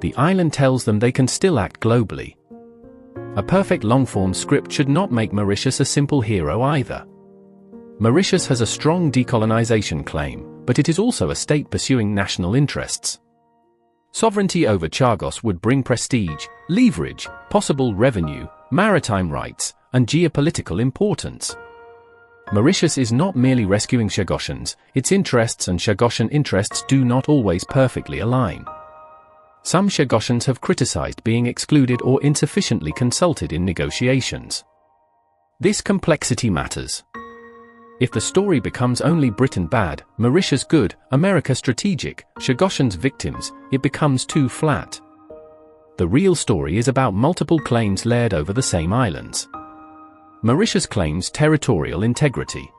The island tells them they can still act globally. A perfect long-form script should not make Mauritius a simple hero either. Mauritius has a strong decolonization claim, but it is also a state pursuing national interests. Sovereignty over Chagos would bring prestige, leverage, possible revenue, maritime rights, and geopolitical importance. Mauritius is not merely rescuing Chagosians, its interests and Chagosian interests do not always perfectly align. Some Chagosians have criticized being excluded or insufficiently consulted in negotiations. This complexity matters. If the story becomes only Britain bad, Mauritius good, America strategic, Chagosans victims, it becomes too flat. The real story is about multiple claims layered over the same islands. Mauritius claims territorial integrity.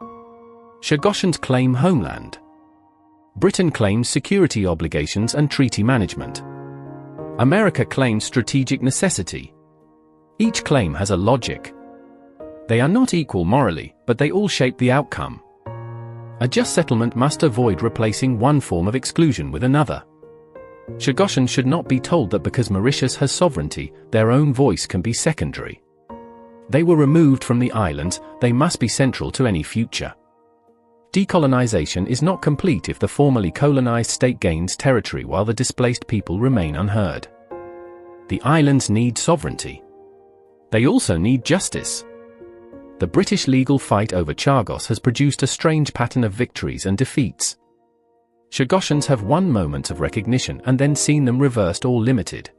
Chagosans claim homeland. Britain claims security obligations and treaty management. America claims strategic necessity. Each claim has a logic. They are not equal morally, but they all shape the outcome. A just settlement must avoid replacing one form of exclusion with another. Chagosans should not be told that because Mauritius has sovereignty, their own voice can be secondary. They were removed from the islands, they must be central to any future. Decolonization is not complete if the formerly colonized state gains territory while the displaced people remain unheard. The islands need sovereignty. They also need justice. The British legal fight over Chagos has produced a strange pattern of victories and defeats. Chagosans have won moments of recognition and then seen them reversed or limited.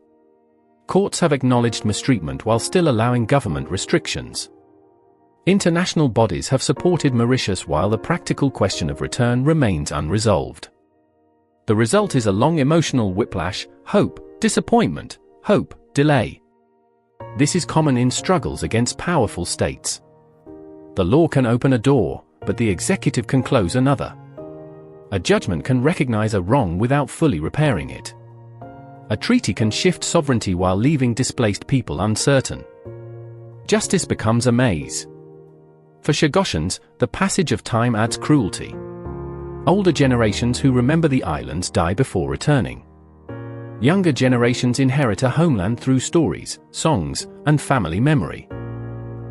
Courts have acknowledged mistreatment while still allowing government restrictions. International bodies have supported Mauritius while the practical question of return remains unresolved. The result is a long emotional whiplash: hope, disappointment, hope, delay. This is common in struggles against powerful states. The law can open a door, but the executive can close another. A judgment can recognize a wrong without fully repairing it. A treaty can shift sovereignty while leaving displaced people uncertain. Justice becomes a maze. For Chagosans, the passage of time adds cruelty. Older generations who remember the islands die before returning. Younger generations inherit a homeland through stories, songs, and family memory.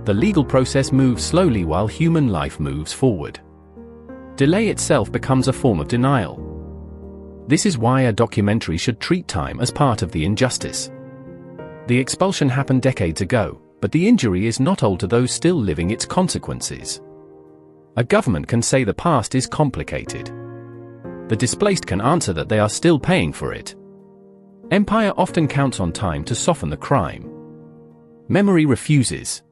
The legal process moves slowly while human life moves forward. Delay itself becomes a form of denial. This is why a documentary should treat time as part of the injustice. The expulsion happened decades ago, but the injury is not old to those still living its consequences. A government can say the past is complicated. The displaced can answer that they are still paying for it. Empire often counts on time to soften the crime. Memory refuses.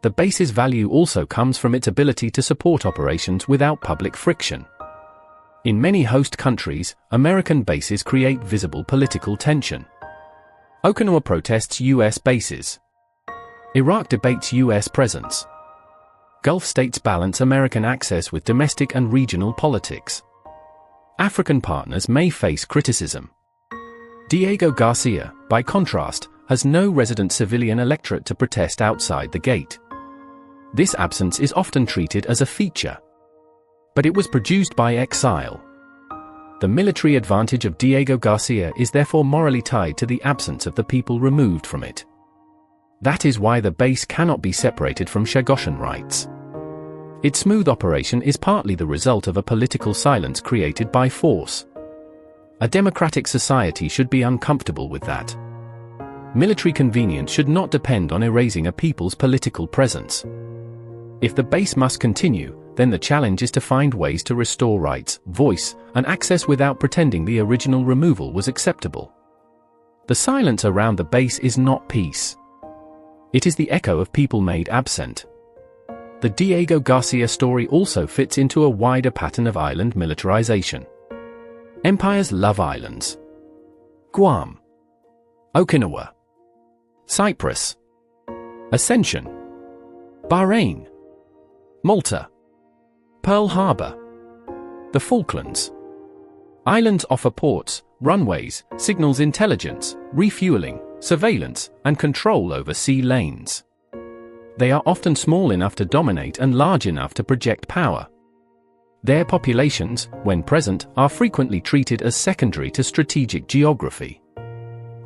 The base's value also comes from its ability to support operations without public friction. In many host countries, American bases create visible political tension. Okinawa protests US bases. Iraq debates US presence. Gulf states balance American access with domestic and regional politics. African partners may face criticism. Diego Garcia, by contrast, has no resident civilian electorate to protest outside the gate. This absence is often treated as a feature. But it was produced by exile. The military advantage of Diego Garcia is therefore morally tied to the absence of the people removed from it. That is why the base cannot be separated from Chagosan rights. Its smooth operation is partly the result of a political silence created by force. A democratic society should be uncomfortable with that. Military convenience should not depend on erasing a people's political presence. If the base must continue, then the challenge is to find ways to restore rights, voice, and access without pretending the original removal was acceptable. The silence around the base is not peace. It is the echo of people made absent. The Diego Garcia story also fits into a wider pattern of island militarization. Empires love islands. Guam, Okinawa, Cyprus, Ascension, Bahrain, Malta, Pearl Harbor, the Falklands. Islands offer ports, runways, signals intelligence, refueling, surveillance, and control over sea lanes. They are often small enough to dominate and large enough to project power. Their populations, when present, are frequently treated as secondary to strategic geography.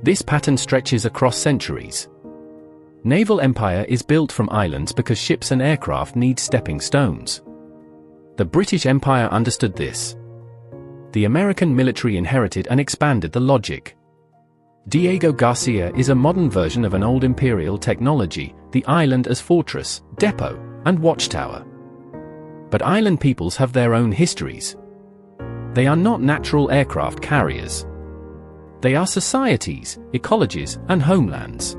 This pattern stretches across centuries. Naval empire is built from islands because ships and aircraft need stepping stones. The British Empire understood this. The American military inherited and expanded the logic. Diego Garcia is a modern version of an old imperial technology, the island as fortress, depot, and watchtower. But island peoples have their own histories. They are not natural aircraft carriers. They are societies, ecologies, and homelands.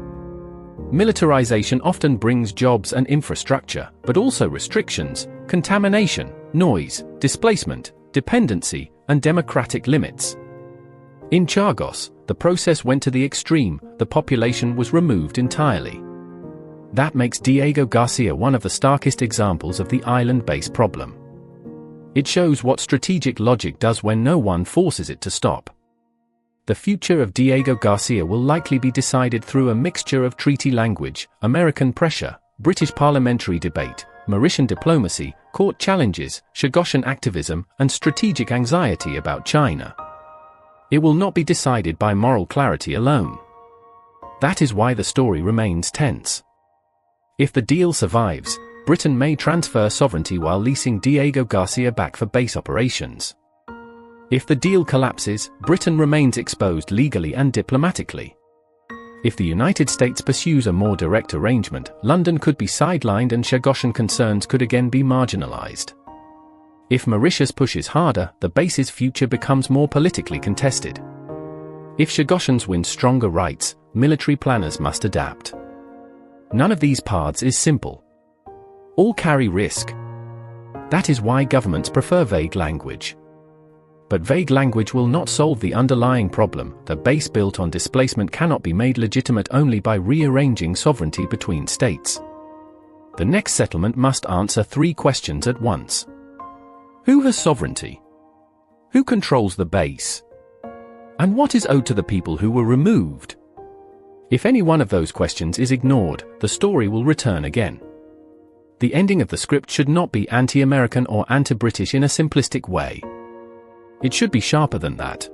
Militarization often brings jobs and infrastructure, but also restrictions, contamination, noise, displacement, dependency, and democratic limits. In Chagos, the process went to the extreme, the population was removed entirely. That makes Diego Garcia one of the starkest examples of the island-based problem. It shows what strategic logic does when no one forces it to stop. The future of Diego Garcia will likely be decided through a mixture of treaty language, American pressure, British parliamentary debate, Mauritian diplomacy, court challenges, Chagosian activism, and strategic anxiety about China. It will not be decided by moral clarity alone. That is why the story remains tense. If the deal survives, Britain may transfer sovereignty while leasing Diego Garcia back for base operations. If the deal collapses, Britain remains exposed legally and diplomatically. If the United States pursues a more direct arrangement, London could be sidelined and Chagosian concerns could again be marginalized. If Mauritius pushes harder, the base's future becomes more politically contested. If Chagosians win stronger rights, military planners must adapt. None of these paths is simple. All carry risk. That is why governments prefer vague language. But vague language will not solve the underlying problem. The base built on displacement cannot be made legitimate only by rearranging sovereignty between states. The next settlement must answer three questions at once. Who has sovereignty? Who controls the base? And what is owed to the people who were removed? If any one of those questions is ignored, the story will return again. The ending of the script should not be anti-American or anti-British in a simplistic way. It should be sharper than that.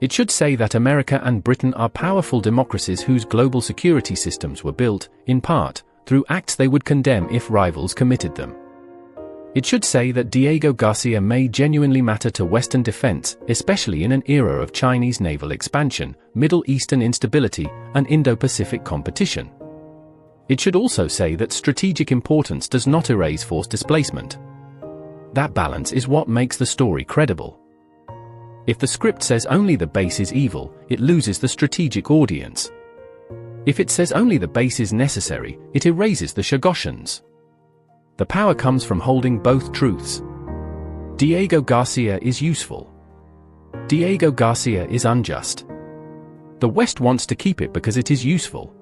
It should say that America and Britain are powerful democracies whose global security systems were built, in part, through acts they would condemn if rivals committed them. It should say that Diego Garcia may genuinely matter to Western defense, especially in an era of Chinese naval expansion, Middle Eastern instability, and Indo-Pacific competition. It should also say that strategic importance does not erase forced displacement. That balance is what makes the story credible. If the script says only the base is evil, it loses the strategic audience. If it says only the base is necessary, it erases the Chagosians. The power comes from holding both truths. Diego Garcia is useful. Diego Garcia is unjust. The West wants to keep it because it is useful.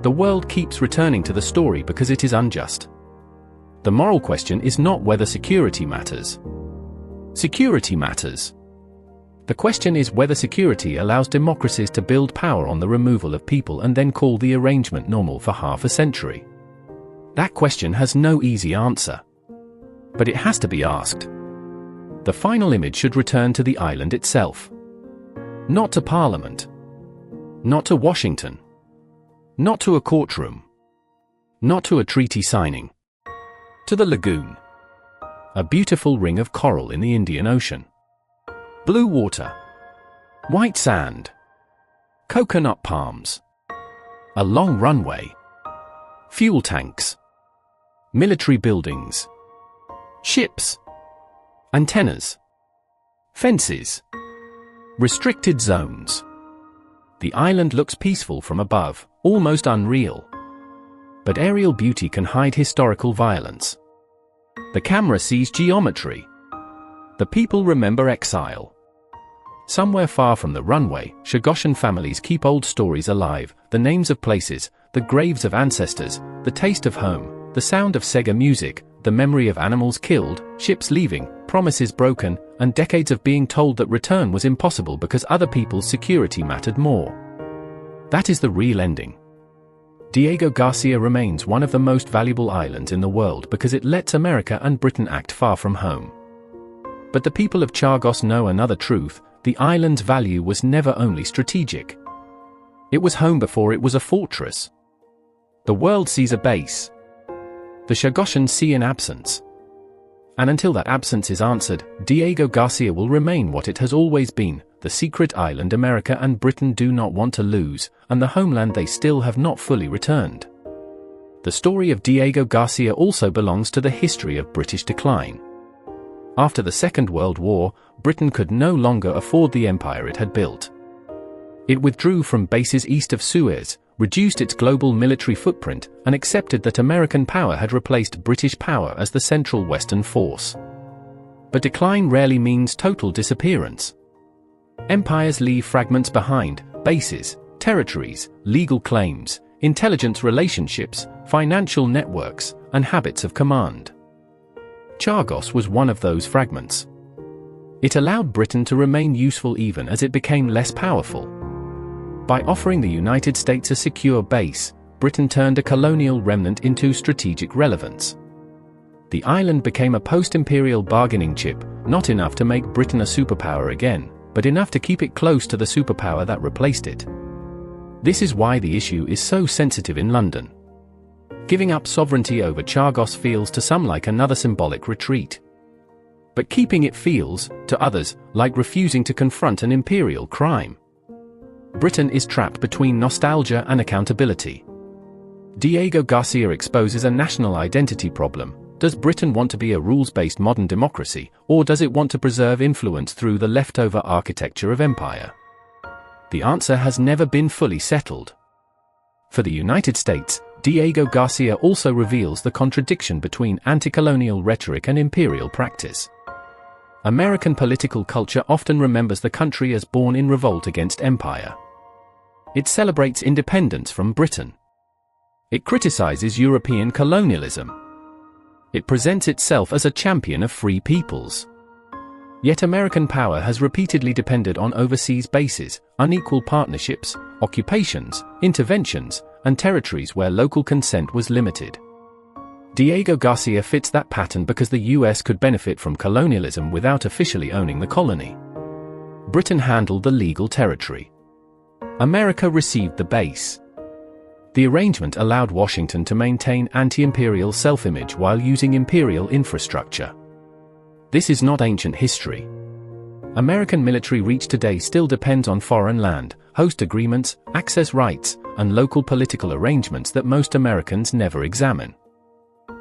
The world keeps returning to the story because it is unjust. The moral question is not whether security matters. Security matters. The question is whether security allows democracies to build power on the removal of people and then call the arrangement normal for half a century. That question has no easy answer. But it has to be asked. The final image should return to the island itself. Not to Parliament. Not to Washington. Not to a courtroom. Not to a treaty signing. To the lagoon. A beautiful ring of coral in the Indian Ocean. Blue water. White sand. Coconut palms. A long runway. Fuel tanks. Military buildings. Ships. Antennas. Fences. Restricted zones. The island looks peaceful from above, almost unreal. But aerial beauty can hide historical violence. The camera sees geometry. The people remember exile. Somewhere far from the runway, Chagosian families keep old stories alive, the names of places, the graves of ancestors, the taste of home, the sound of Sega music, the memory of animals killed, ships leaving, promises broken, and decades of being told that return was impossible because other people's security mattered more. That is the real ending. Diego Garcia remains one of the most valuable islands in the world because it lets America and Britain act far from home. But the people of Chagos know another truth: the island's value was never only strategic. It was home before it was a fortress. The world sees a base. The Chagosians see an absence. And until that absence is answered, Diego Garcia will remain what it has always been, the secret island America and Britain do not want to lose, and the homeland they still have not fully returned. The story of Diego Garcia also belongs to the history of British decline. After the Second World War, Britain could no longer afford the empire it had built. It withdrew from bases east of Suez, reduced its global military footprint, and accepted that American power had replaced British power as the central Western force. But decline rarely means total disappearance. Empires leave fragments behind: bases, territories, legal claims, intelligence relationships, financial networks, and habits of command. Chagos was one of those fragments. It allowed Britain to remain useful even as it became less powerful. By offering the United States a secure base, Britain turned a colonial remnant into strategic relevance. The island became a post-imperial bargaining chip, not enough to make Britain a superpower again, but enough to keep it close to the superpower that replaced it. This is why the issue is so sensitive in London. Giving up sovereignty over Chagos feels to some like another symbolic retreat. But keeping it feels, to others, like refusing to confront an imperial crime. Britain is trapped between nostalgia and accountability. Diego Garcia exposes a national identity problem. Does Britain want to be a rules-based modern democracy, or does it want to preserve influence through the leftover architecture of empire? The answer has never been fully settled. For the United States, Diego Garcia also reveals the contradiction between anti-colonial rhetoric and imperial practice. American political culture often remembers the country as born in revolt against empire. It celebrates independence from Britain. It criticizes European colonialism. It presents itself as a champion of free peoples. Yet American power has repeatedly depended on overseas bases, unequal partnerships, occupations, interventions, and territories where local consent was limited. Diego Garcia fits that pattern because the US could benefit from colonialism without officially owning the colony. Britain handled the legal territory. America received the base. The arrangement allowed Washington to maintain anti-imperial self-image while using imperial infrastructure. This is not ancient history. American military reach today still depends on foreign land, host agreements, access rights, and local political arrangements that most Americans never examine.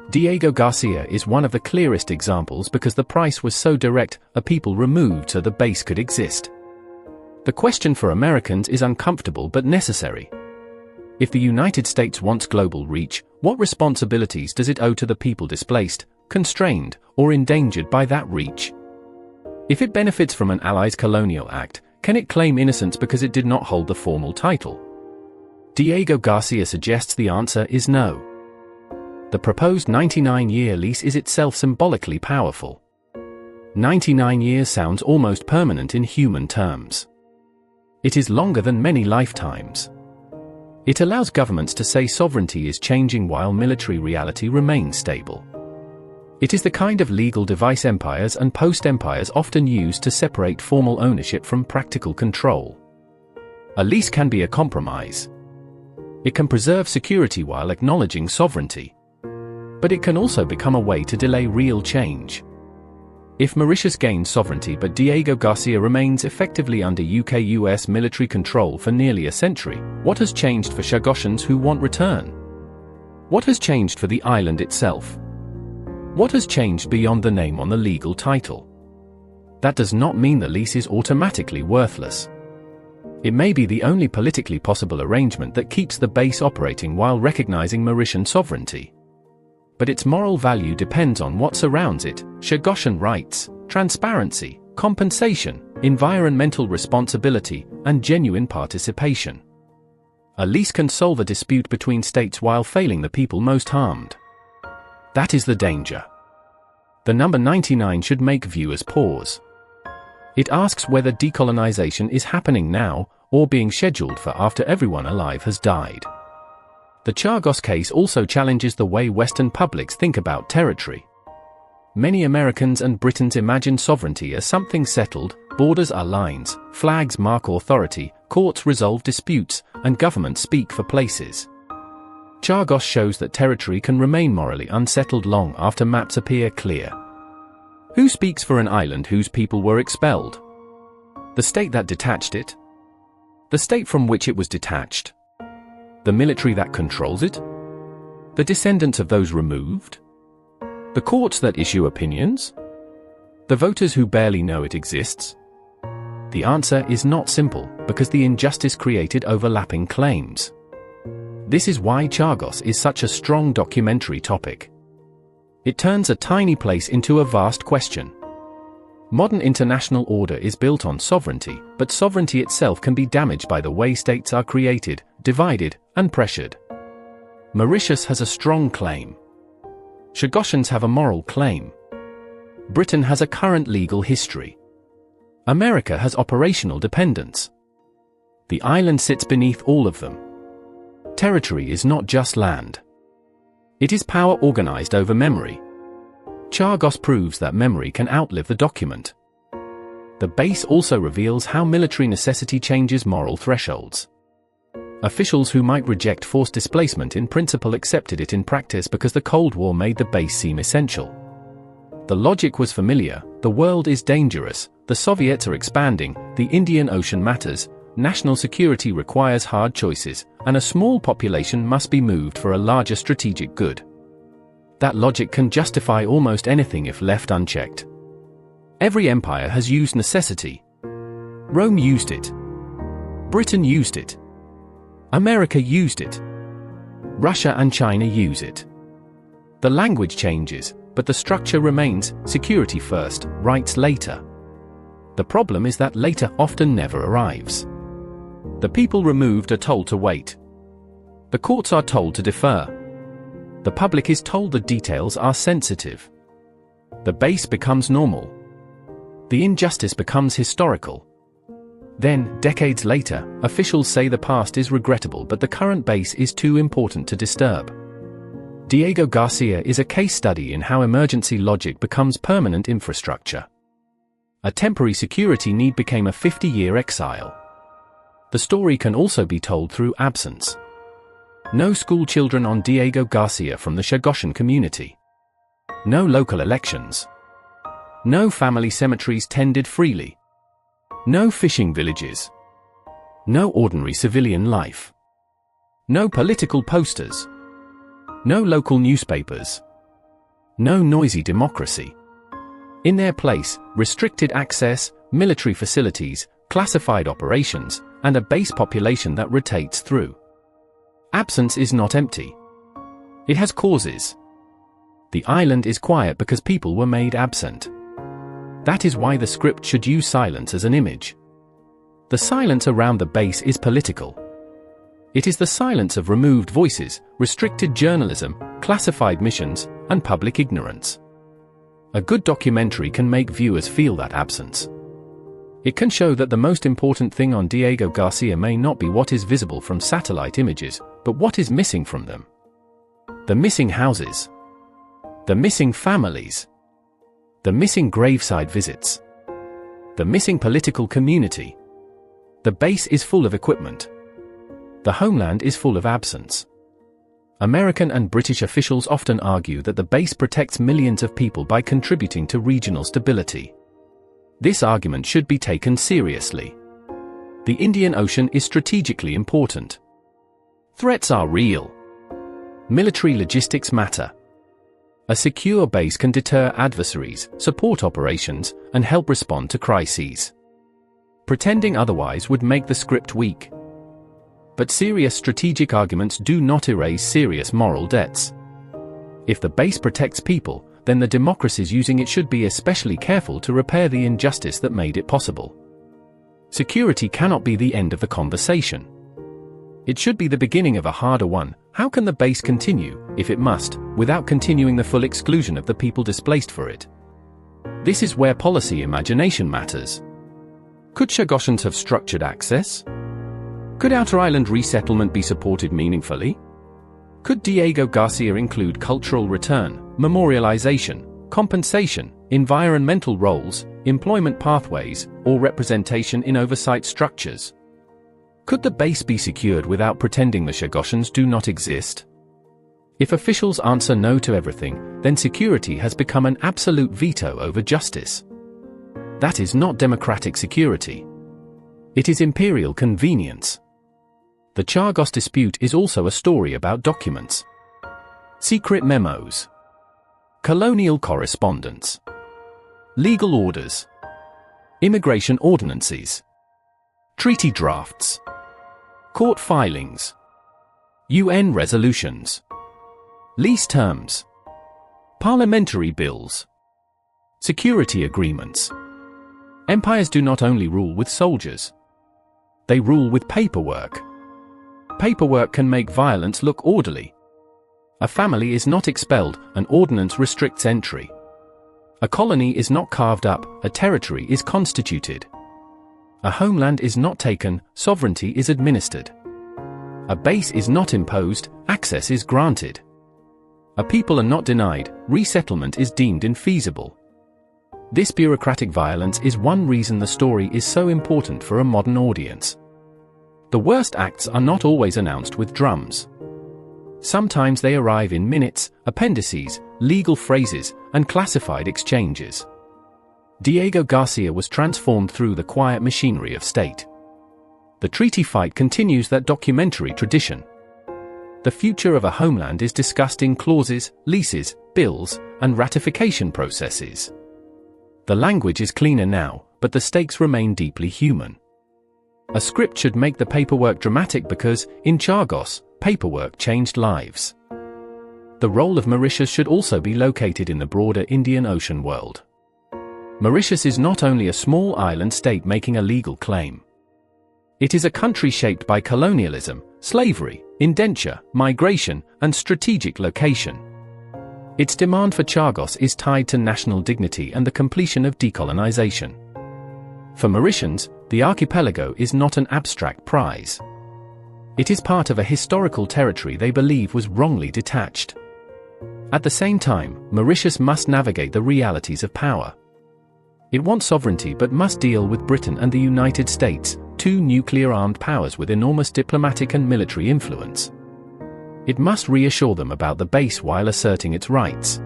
Diego Garcia is one of the clearest examples because the price was so direct, a people removed so the base could exist. The question for Americans is uncomfortable but necessary. If the United States wants global reach, what responsibilities does it owe to the people displaced, constrained, or endangered by that reach? If it benefits from an ally's colonial act, can it claim innocence because it did not hold the formal title? Diego Garcia suggests the answer is no. The proposed 99-year lease is itself symbolically powerful. 99 years sounds almost permanent in human terms. It is longer than many lifetimes. It allows governments to say sovereignty is changing while military reality remains stable. It is the kind of legal device empires and post-empires often use to separate formal ownership from practical control. A lease can be a compromise. It can preserve security while acknowledging sovereignty. But it can also become a way to delay real change. If Mauritius gains sovereignty but Diego Garcia remains effectively under UK-US military control for nearly a century, what has changed for Chagosians who want return? What has changed for the island itself? What has changed beyond the name on the legal title? That does not mean the lease is automatically worthless. It may be the only politically possible arrangement that keeps the base operating while recognizing Mauritian sovereignty. But its moral value depends on what surrounds it: Chagosian rights, transparency, compensation, environmental responsibility, and genuine participation. A lease can solve a dispute between states while failing the people most harmed. That is the danger. The number 99 should make viewers pause. It asks whether decolonization is happening now, or being scheduled for after everyone alive has died. The Chagos case also challenges the way Western publics think about territory. Many Americans and Britons imagine sovereignty as something settled: borders are lines, flags mark authority, courts resolve disputes, and governments speak for places. Chagos shows that territory can remain morally unsettled long after maps appear clear. Who speaks for an island whose people were expelled? The state that detached it? The state from which it was detached? The military that controls it? The descendants of those removed? The courts that issue opinions? The voters who barely know it exists? The answer is not simple, because the injustice created overlapping claims. This is why Chagos is such a strong documentary topic. It turns a tiny place into a vast question. Modern international order is built on sovereignty, but sovereignty itself can be damaged by the way states are created, divided, and pressured. Mauritius has a strong claim. Chagosians have a moral claim. Britain has a current legal history. America has operational dependence. The island sits beneath all of them. Territory is not just land. It is power organized over memory. Chagos proves that memory can outlive the document. The base also reveals how military necessity changes moral thresholds. Officials who might reject forced displacement in principle accepted it in practice because the Cold War made the base seem essential. The logic was familiar: the world is dangerous, the Soviets are expanding, the Indian Ocean matters, national security requires hard choices, and a small population must be moved for a larger strategic good. That logic can justify almost anything if left unchecked. Every empire has used necessity. Rome used it. Britain used it. America used it. Russia and China use it. The language changes, but the structure remains: security first, rights later. The problem is that later often never arrives. The people removed are told to wait. The courts are told to defer. The public is told the details are sensitive. The base becomes normal. The injustice becomes historical. Then, decades later, officials say the past is regrettable but the current base is too important to disturb. Diego Garcia is a case study in how emergency logic becomes permanent infrastructure. A temporary security need became a 50-year exile. The story can also be told through absence. No school children on Diego Garcia from the Chagosian community. No local elections. No family cemeteries tended freely. No fishing villages. No ordinary civilian life. No political posters. No local newspapers. No noisy democracy. In their place, restricted access, military facilities, classified operations, and a base population that rotates through. Absence is not empty. It has causes. The island is quiet because people were made absent. That is why the script should use silence as an image. The silence around the base is political. It is the silence of removed voices, restricted journalism, classified missions, and public ignorance. A good documentary can make viewers feel that absence. It can show that the most important thing on Diego Garcia may not be what is visible from satellite images, but what is missing from them. The missing houses. The missing families. The missing graveside visits. The missing political community. The base is full of equipment. The homeland is full of absence. American and British officials often argue that the base protects millions of people by contributing to regional stability. This argument should be taken seriously. The Indian Ocean is strategically important. Threats are real. Military logistics matter. A secure base can deter adversaries, support operations, and help respond to crises. Pretending otherwise would make the script weak. But serious strategic arguments do not erase serious moral debts. If the base protects people, then the democracies using it should be especially careful to repair the injustice that made it possible. Security cannot be the end of the conversation. It should be the beginning of a harder one. How can the base continue, if it must, without continuing the full exclusion of the people displaced for it? This is where policy imagination matters. Could Chagosians have structured access? Could outer island resettlement be supported meaningfully? Could Diego Garcia include cultural return, memorialization, compensation, environmental roles, employment pathways, or representation in oversight structures? Could the base be secured without pretending the Chagosians do not exist? If officials answer no to everything, then security has become an absolute veto over justice. That is not democratic security. It is imperial convenience. The Chagos dispute is also a story about documents. Secret memos. Colonial correspondence. Legal orders. Immigration ordinances. Treaty drafts. Court filings. UN resolutions. Lease terms. Parliamentary bills. Security agreements. Empires do not only rule with soldiers. They rule with paperwork. Paperwork can make violence look orderly. A family is not expelled, an ordinance restricts entry. A colony is not carved up, a territory is constituted. A homeland is not taken, sovereignty is administered. A base is not imposed, access is granted. A people are not denied, resettlement is deemed infeasible. This bureaucratic violence is one reason the story is so important for a modern audience. The worst acts are not always announced with drums. Sometimes they arrive in minutes, appendices, legal phrases, and classified exchanges. Diego Garcia was transformed through the quiet machinery of state. The treaty fight continues that documentary tradition. The future of a homeland is discussed in clauses, leases, bills, and ratification processes. The language is cleaner now, but the stakes remain deeply human. A script should make the paperwork dramatic because, in Chagos, paperwork changed lives. The role of Mauritius should also be located in the broader Indian Ocean world. Mauritius is not only a small island state making a legal claim. It is a country shaped by colonialism, slavery, indenture, migration, and strategic location. Its demand for Chagos is tied to national dignity and the completion of decolonization. For Mauritians, the archipelago is not an abstract prize. It is part of a historical territory they believe was wrongly detached. At the same time, Mauritius must navigate the realities of power. It wants sovereignty but must deal with Britain and the United States, two nuclear-armed powers with enormous diplomatic and military influence. It must reassure them about the base while asserting its rights.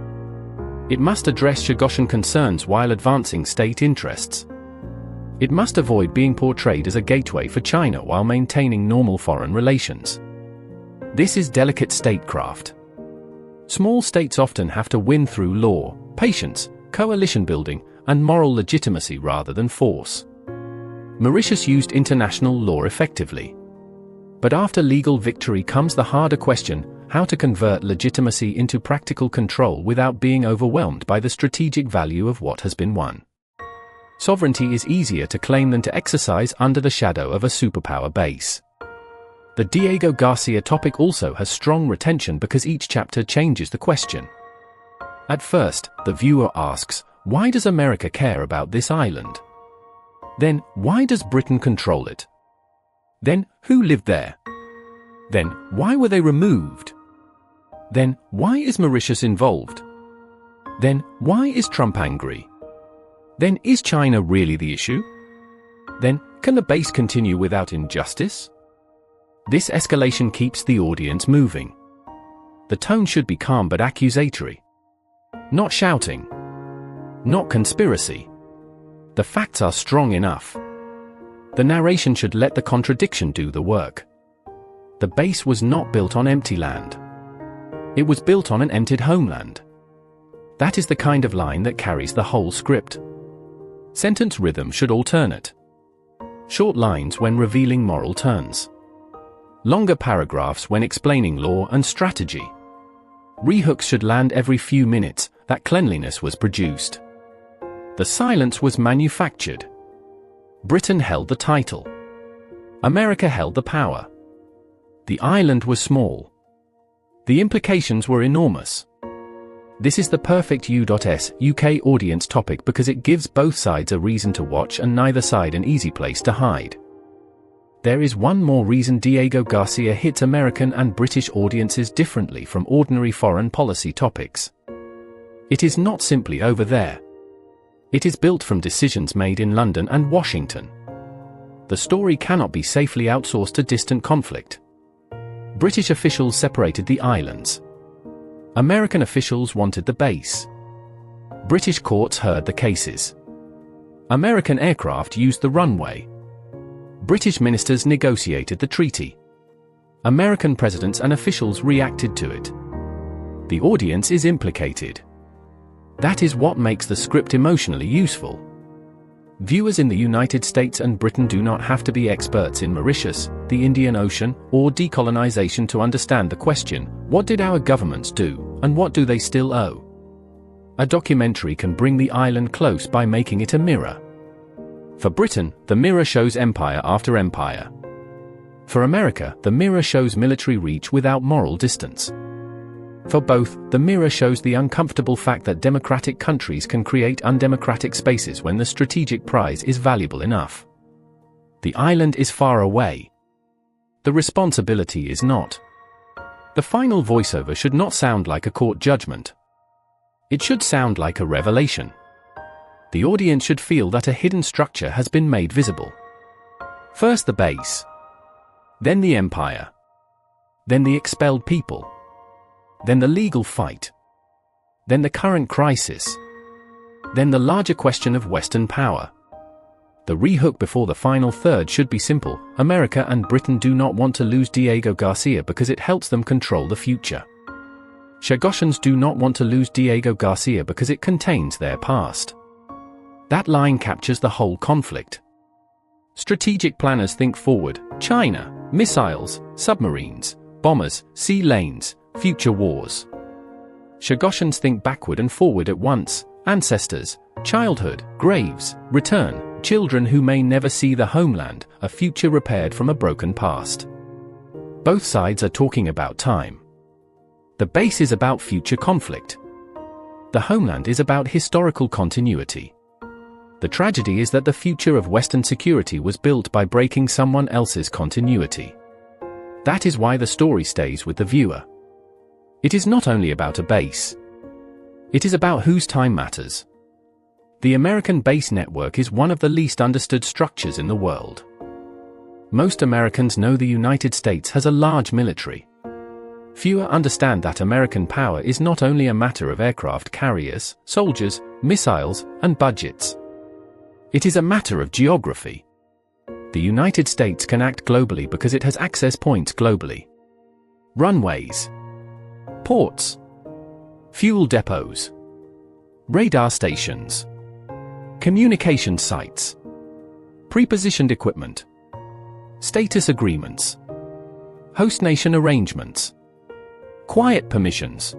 It must address Chagosian concerns while advancing state interests. It must avoid being portrayed as a gateway for China while maintaining normal foreign relations. This is delicate statecraft. Small states often have to win through law, patience, coalition building, and moral legitimacy rather than force. Mauritius used international law effectively. But after legal victory comes the harder question: how to convert legitimacy into practical control without being overwhelmed by the strategic value of what has been won. Sovereignty is easier to claim than to exercise under the shadow of a superpower base. The Diego Garcia topic also has strong retention because each chapter changes the question. At first, the viewer asks, why does America care about this island? Then, why does Britain control it? Then, who lived there? Then, why were they removed? Then, why is Mauritius involved? Then, why is Trump angry? Then, is China really the issue? Then, can the base continue without injustice? This escalation keeps the audience moving. The tone should be calm but accusatory. Not shouting. Not conspiracy. The facts are strong enough. The narration should let the contradiction do the work. The base was not built on empty land. It was built on an emptied homeland. That is the kind of line that carries the whole script. Sentence rhythm should alternate. Short lines when revealing moral turns. Longer paragraphs when explaining law and strategy. Rehooks should land every few minutes, that cleanliness was produced. The silence was manufactured. Britain held the title. America held the power. The island was small. The implications were enormous. This is the perfect U.S. UK audience topic because it gives both sides a reason to watch and neither side an easy place to hide. There is one more reason Diego Garcia hits American and British audiences differently from ordinary foreign policy topics. It is not simply over there. It is built from decisions made in London and Washington. The story cannot be safely outsourced to distant conflict. British officials separated the islands. American officials wanted the base. British courts heard the cases. American aircraft used the runway. British ministers negotiated the treaty. American presidents and officials reacted to it. The audience is implicated. That is what makes the script emotionally useful. Viewers in the United States and Britain do not have to be experts in Mauritius, the Indian Ocean, or decolonization to understand the question, what did our governments do, and what do they still owe? A documentary can bring the island close by making it a mirror. For Britain, the mirror shows empire after empire. For America, the mirror shows military reach without moral distance. For both, the mirror shows the uncomfortable fact that democratic countries can create undemocratic spaces when the strategic prize is valuable enough. The island is far away. The responsibility is not. The final voiceover should not sound like a court judgment. It should sound like a revelation. The audience should feel that a hidden structure has been made visible. First the base. Then the empire. Then the expelled people. Then the legal fight. Then the current crisis. Then the larger question of Western power. The rehook before the final third should be simple. America and Britain do not want to lose Diego Garcia because it helps them control the future. Chagosians do not want to lose Diego Garcia because it contains their past. That line captures the whole conflict. Strategic planners think forward: China, missiles, submarines, bombers, sea lanes, future wars. Chagosians think backward and forward at once: ancestors, childhood, graves, return, children who may never see the homeland, a future repaired from a broken past. Both sides are talking about time. The base is about future conflict. The homeland is about historical continuity. The tragedy is that the future of Western security was built by breaking someone else's continuity. That is why the story stays with the viewer. It is not only about a base. It is about whose time matters. The American base network is one of the least understood structures in the world. Most Americans know the United States has a large military. Fewer understand that American power is not only a matter of aircraft carriers, soldiers, missiles, and budgets. It is a matter of geography. The United States can act globally because it has access points globally. Runways, ports, fuel depots, radar stations, communication sites, prepositioned equipment, status agreements, host nation arrangements, quiet permissions.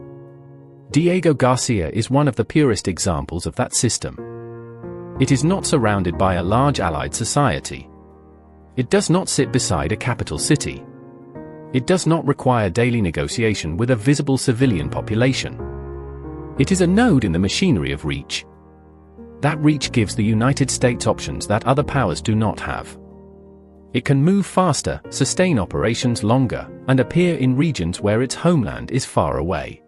Diego Garcia is one of the purest examples of that system. It is not surrounded by a large allied society. It does not sit beside a capital city. It does not require daily negotiation with a visible civilian population. It is a node in the machinery of reach. That reach gives the United States options that other powers do not have. It can move faster, sustain operations longer, and appear in regions where its homeland is far away.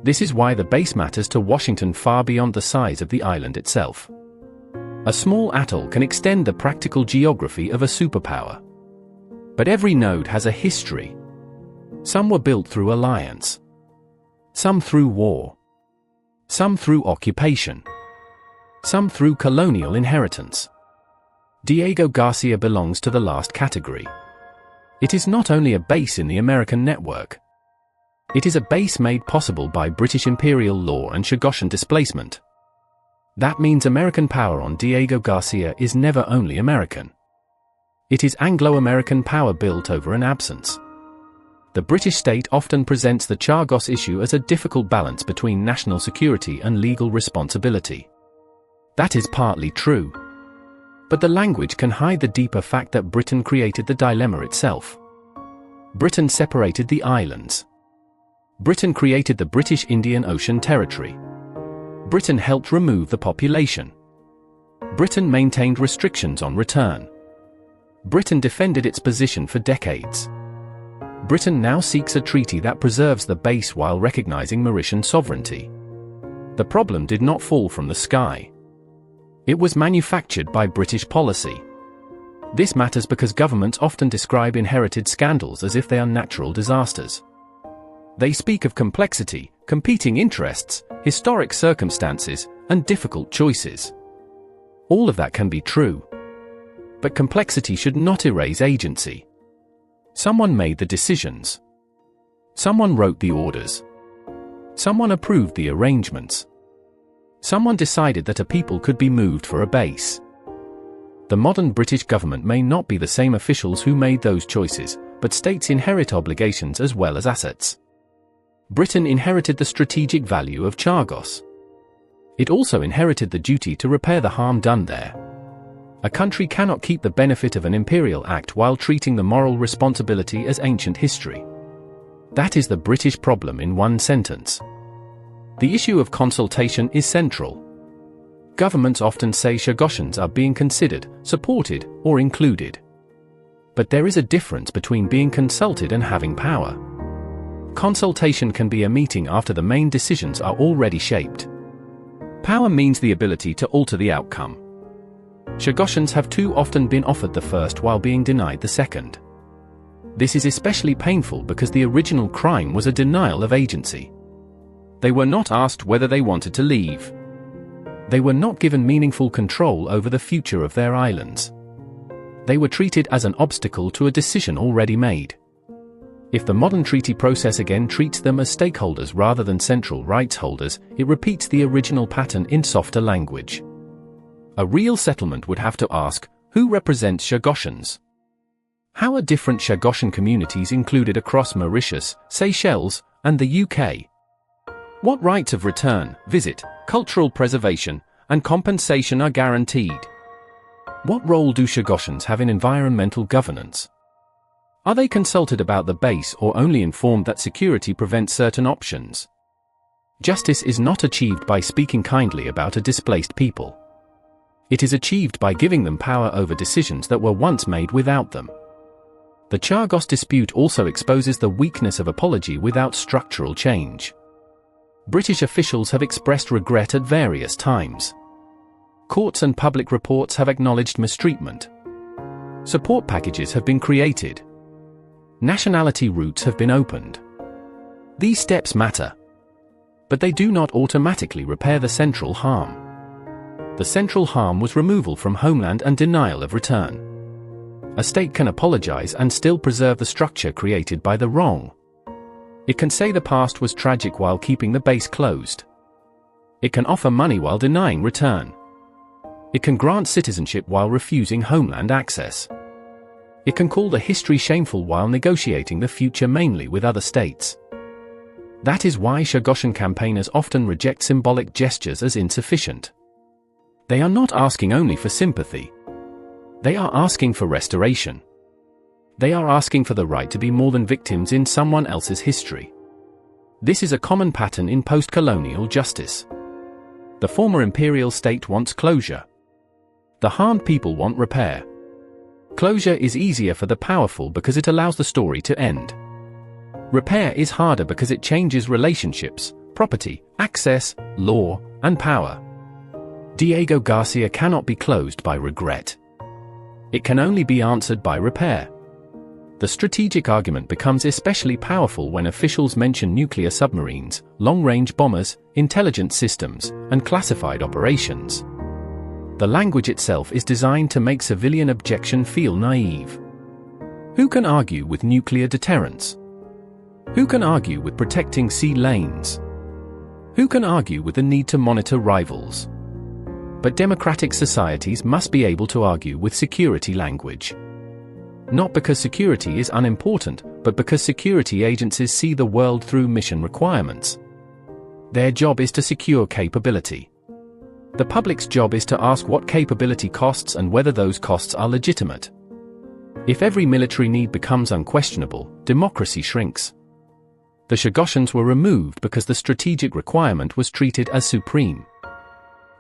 This is why the base matters to Washington far beyond the size of the island itself. A small atoll can extend the practical geography of a superpower. But every node has a history. Some were built through alliance. Some through war. Some through occupation. Some through colonial inheritance. Diego Garcia belongs to the last category. It is not only a base in the American network. It is a base made possible by British imperial law and Chagosian displacement. That means American power on Diego Garcia is never only American. It is Anglo-American power built over an absence. The British state often presents the Chagos issue as a difficult balance between national security and legal responsibility. That is partly true. But the language can hide the deeper fact that Britain created the dilemma itself. Britain separated the islands. Britain created the British Indian Ocean Territory. Britain helped remove the population. Britain maintained restrictions on return. Britain defended its position for decades. Britain now seeks a treaty that preserves the base while recognizing Mauritian sovereignty. The problem did not fall from the sky. It was manufactured by British policy. This matters because governments often describe inherited scandals as if they are natural disasters. They speak of complexity, competing interests, historic circumstances, and difficult choices. All of that can be true. But complexity should not erase agency. Someone made the decisions. Someone wrote the orders. Someone approved the arrangements. Someone decided that a people could be moved for a base. The modern British government may not be the same officials who made those choices, but states inherit obligations as well as assets. Britain inherited the strategic value of Chagos. It also inherited the duty to repair the harm done there. A country cannot keep the benefit of an imperial act while treating the moral responsibility as ancient history. That is the British problem in one sentence. The issue of consultation is central. Governments often say Chagosians are being considered, supported, or included. But there is a difference between being consulted and having power. Consultation can be a meeting after the main decisions are already shaped. Power means the ability to alter the outcome. Chagosians have too often been offered the first while being denied the second. This is especially painful because the original crime was a denial of agency. They were not asked whether they wanted to leave. They were not given meaningful control over the future of their islands. They were treated as an obstacle to a decision already made. If the modern treaty process again treats them as stakeholders rather than central rights holders, it repeats the original pattern in softer language. A real settlement would have to ask, who represents Chagosians? How are different Chagosian communities included across Mauritius, Seychelles, and the UK? What rights of return, visit, cultural preservation, and compensation are guaranteed? What role do Chagosians have in environmental governance? Are they consulted about the base or only informed that security prevents certain options? Justice is not achieved by speaking kindly about a displaced people. It is achieved by giving them power over decisions that were once made without them. The Chagos dispute also exposes the weakness of apology without structural change. British officials have expressed regret at various times. Courts and public reports have acknowledged mistreatment. Support packages have been created. Nationality routes have been opened. These steps matter. But they do not automatically repair the central harm. The central harm was removal from homeland and denial of return. A state can apologize and still preserve the structure created by the wrong. It can say the past was tragic while keeping the base closed. It can offer money while denying return. It can grant citizenship while refusing homeland access. It can call the history shameful while negotiating the future mainly with other states. That is why Chagosian campaigners often reject symbolic gestures as insufficient. They are not asking only for sympathy. They are asking for restoration. They are asking for the right to be more than victims in someone else's history. This is a common pattern in post-colonial justice. The former imperial state wants closure. The harmed people want repair. Closure is easier for the powerful because it allows the story to end. Repair is harder because it changes relationships, property, access, law, and power. Diego Garcia cannot be closed by regret. It can only be answered by repair. The strategic argument becomes especially powerful when officials mention nuclear submarines, long-range bombers, intelligence systems, and classified operations. The language itself is designed to make civilian objection feel naive. Who can argue with nuclear deterrence? Who can argue with protecting sea lanes? Who can argue with the need to monitor rivals? But democratic societies must be able to argue with security language. Not because security is unimportant, but because security agencies see the world through mission requirements. Their job is to secure capability. The public's job is to ask what capability costs and whether those costs are legitimate. If every military need becomes unquestionable, democracy shrinks. The Chagosians were removed because the strategic requirement was treated as supreme.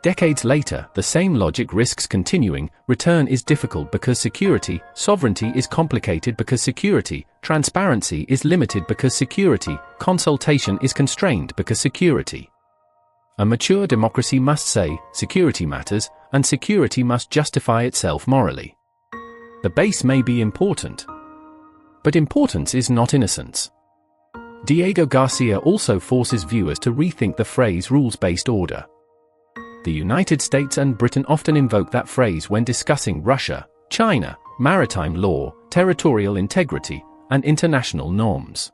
Decades later, the same logic risks continuing. Return is difficult because security, sovereignty is complicated because security, transparency is limited because security, consultation is constrained because security. A mature democracy must say, security matters, and security must justify itself morally. The base may be important. But importance is not innocence. Diego Garcia also forces viewers to rethink the phrase rules-based order. The United States and Britain often invoke that phrase when discussing Russia, China, maritime law, territorial integrity, and international norms.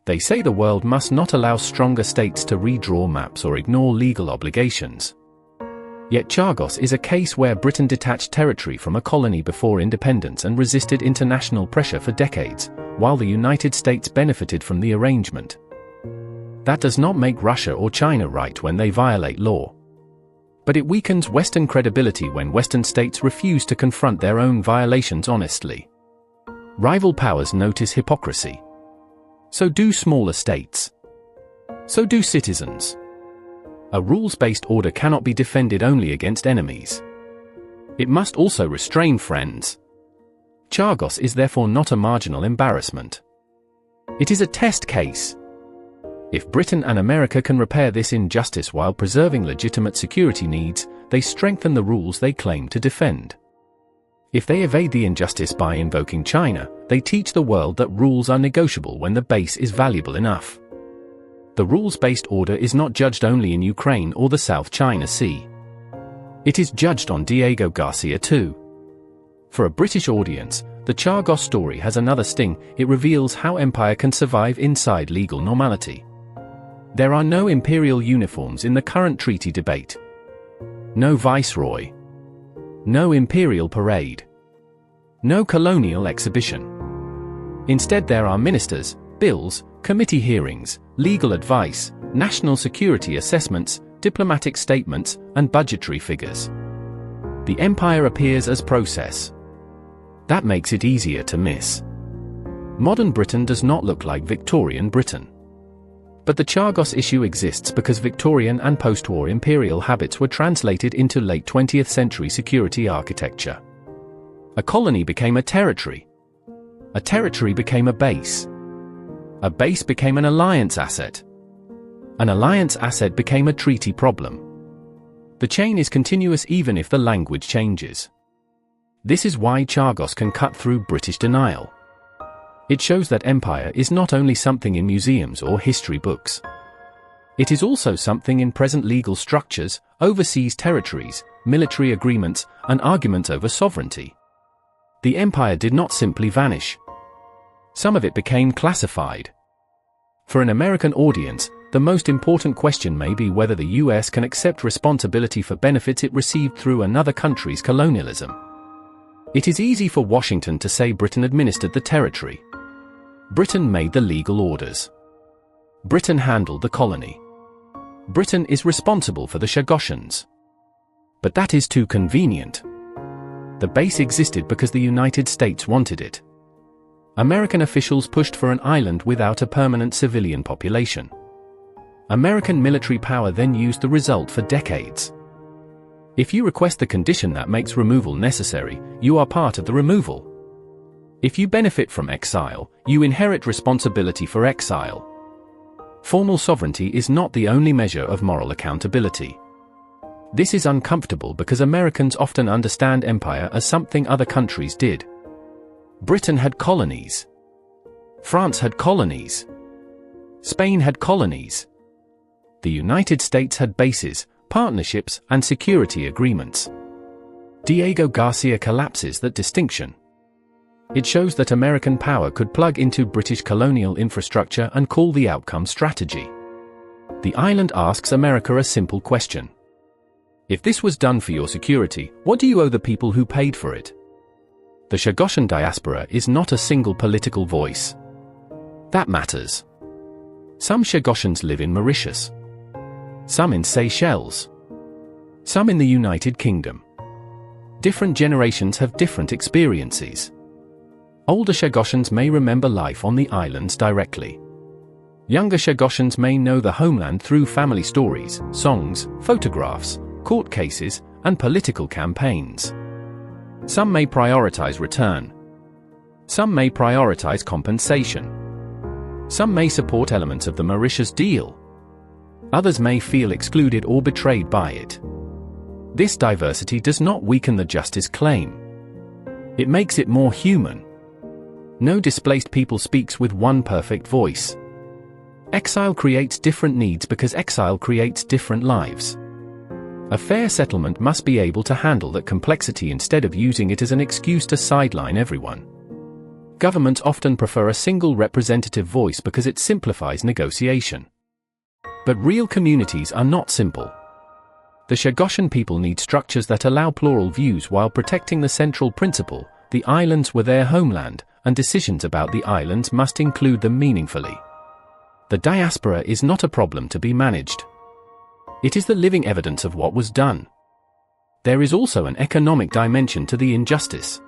They say the world must not allow stronger states to redraw maps or ignore legal obligations. Yet Chagos is a case where Britain detached territory from a colony before independence and resisted international pressure for decades, while the United States benefited from the arrangement. That does not make Russia or China right when they violate law. But it weakens Western credibility when Western states refuse to confront their own violations honestly. Rival powers notice hypocrisy. So do smaller states. So do citizens. A rules-based order cannot be defended only against enemies. It must also restrain friends. Chagos is therefore not a marginal embarrassment. It is a test case. If Britain and America can repair this injustice while preserving legitimate security needs, they strengthen the rules they claim to defend. If they evade the injustice by invoking China, they teach the world that rules are negotiable when the base is valuable enough. The rules-based order is not judged only in Ukraine or the South China Sea. It is judged on Diego Garcia too. For a British audience, the Chagos story has another sting. It reveals how empire can survive inside legal normality. There are no imperial uniforms in the current treaty debate. No viceroy. No imperial parade. No colonial exhibition. Instead, there are ministers, bills, committee hearings, legal advice, national security assessments, diplomatic statements, and budgetary figures. The empire appears as process. That makes it easier to miss. Modern Britain does not look like Victorian Britain. But the Chagos issue exists because Victorian and post-war imperial habits were translated into late 20th century security architecture. A colony became a territory. A territory became a base. A base became an alliance asset. An alliance asset became a treaty problem. The chain is continuous even if the language changes. This is why Chagos can cut through British denial. It shows that empire is not only something in museums or history books. It is also something in present legal structures, overseas territories, military agreements, and arguments over sovereignty. The empire did not simply vanish. Some of it became classified. For an American audience, the most important question may be whether the US can accept responsibility for benefits it received through another country's colonialism. It is easy for Washington to say Britain administered the territory. Britain made the legal orders. Britain handled the colony. Britain is responsible for the Chagosians. But that is too convenient. The base existed because the United States wanted it. American officials pushed for an island without a permanent civilian population. American military power then used the result for decades. If you request the condition that makes removal necessary, you are part of the removal. If you benefit from exile, you inherit responsibility for exile. Formal sovereignty is not the only measure of moral accountability. This is uncomfortable because Americans often understand empire as something other countries did. Britain had colonies. France had colonies. Spain had colonies. The United States had bases, partnerships, and security agreements. Diego Garcia collapses that distinction. It shows that American power could plug into British colonial infrastructure and call the outcome strategy. The island asks America a simple question. If this was done for your security, what do you owe the people who paid for it? The Chagosian diaspora is not a single political voice. That matters. Some Chagosians live in Mauritius. Some in Seychelles. Some in the United Kingdom. Different generations have different experiences. Older Chagosians may remember life on the islands directly. Younger Chagosians may know the homeland through family stories, songs, photographs, court cases, and political campaigns. Some may prioritize return. Some may prioritize compensation. Some may support elements of the Mauritius deal. Others may feel excluded or betrayed by it. This diversity does not weaken the justice claim. It makes it more human. No displaced people speaks with one perfect voice. Exile creates different needs because exile creates different lives. A fair settlement must be able to handle that complexity instead of using it as an excuse to sideline everyone. Governments often prefer a single representative voice because it simplifies negotiation. But real communities are not simple. The Chagosian people need structures that allow plural views while protecting the central principle: the islands were their homeland, and decisions about the islands must include them meaningfully. The diaspora is not a problem to be managed. It is the living evidence of what was done. There is also an economic dimension to the injustice.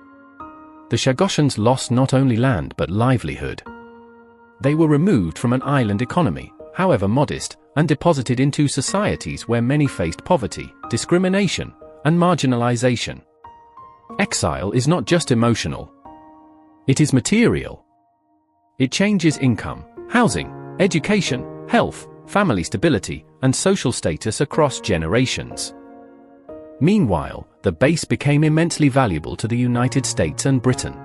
The Chagosians lost not only land but livelihood. They were removed from an island economy, however modest, and deposited into societies where many faced poverty, discrimination, and marginalization. Exile is not just emotional. It is material. It changes income, housing, education, health, family stability, and social status across generations. Meanwhile, the base became immensely valuable to the United States and Britain.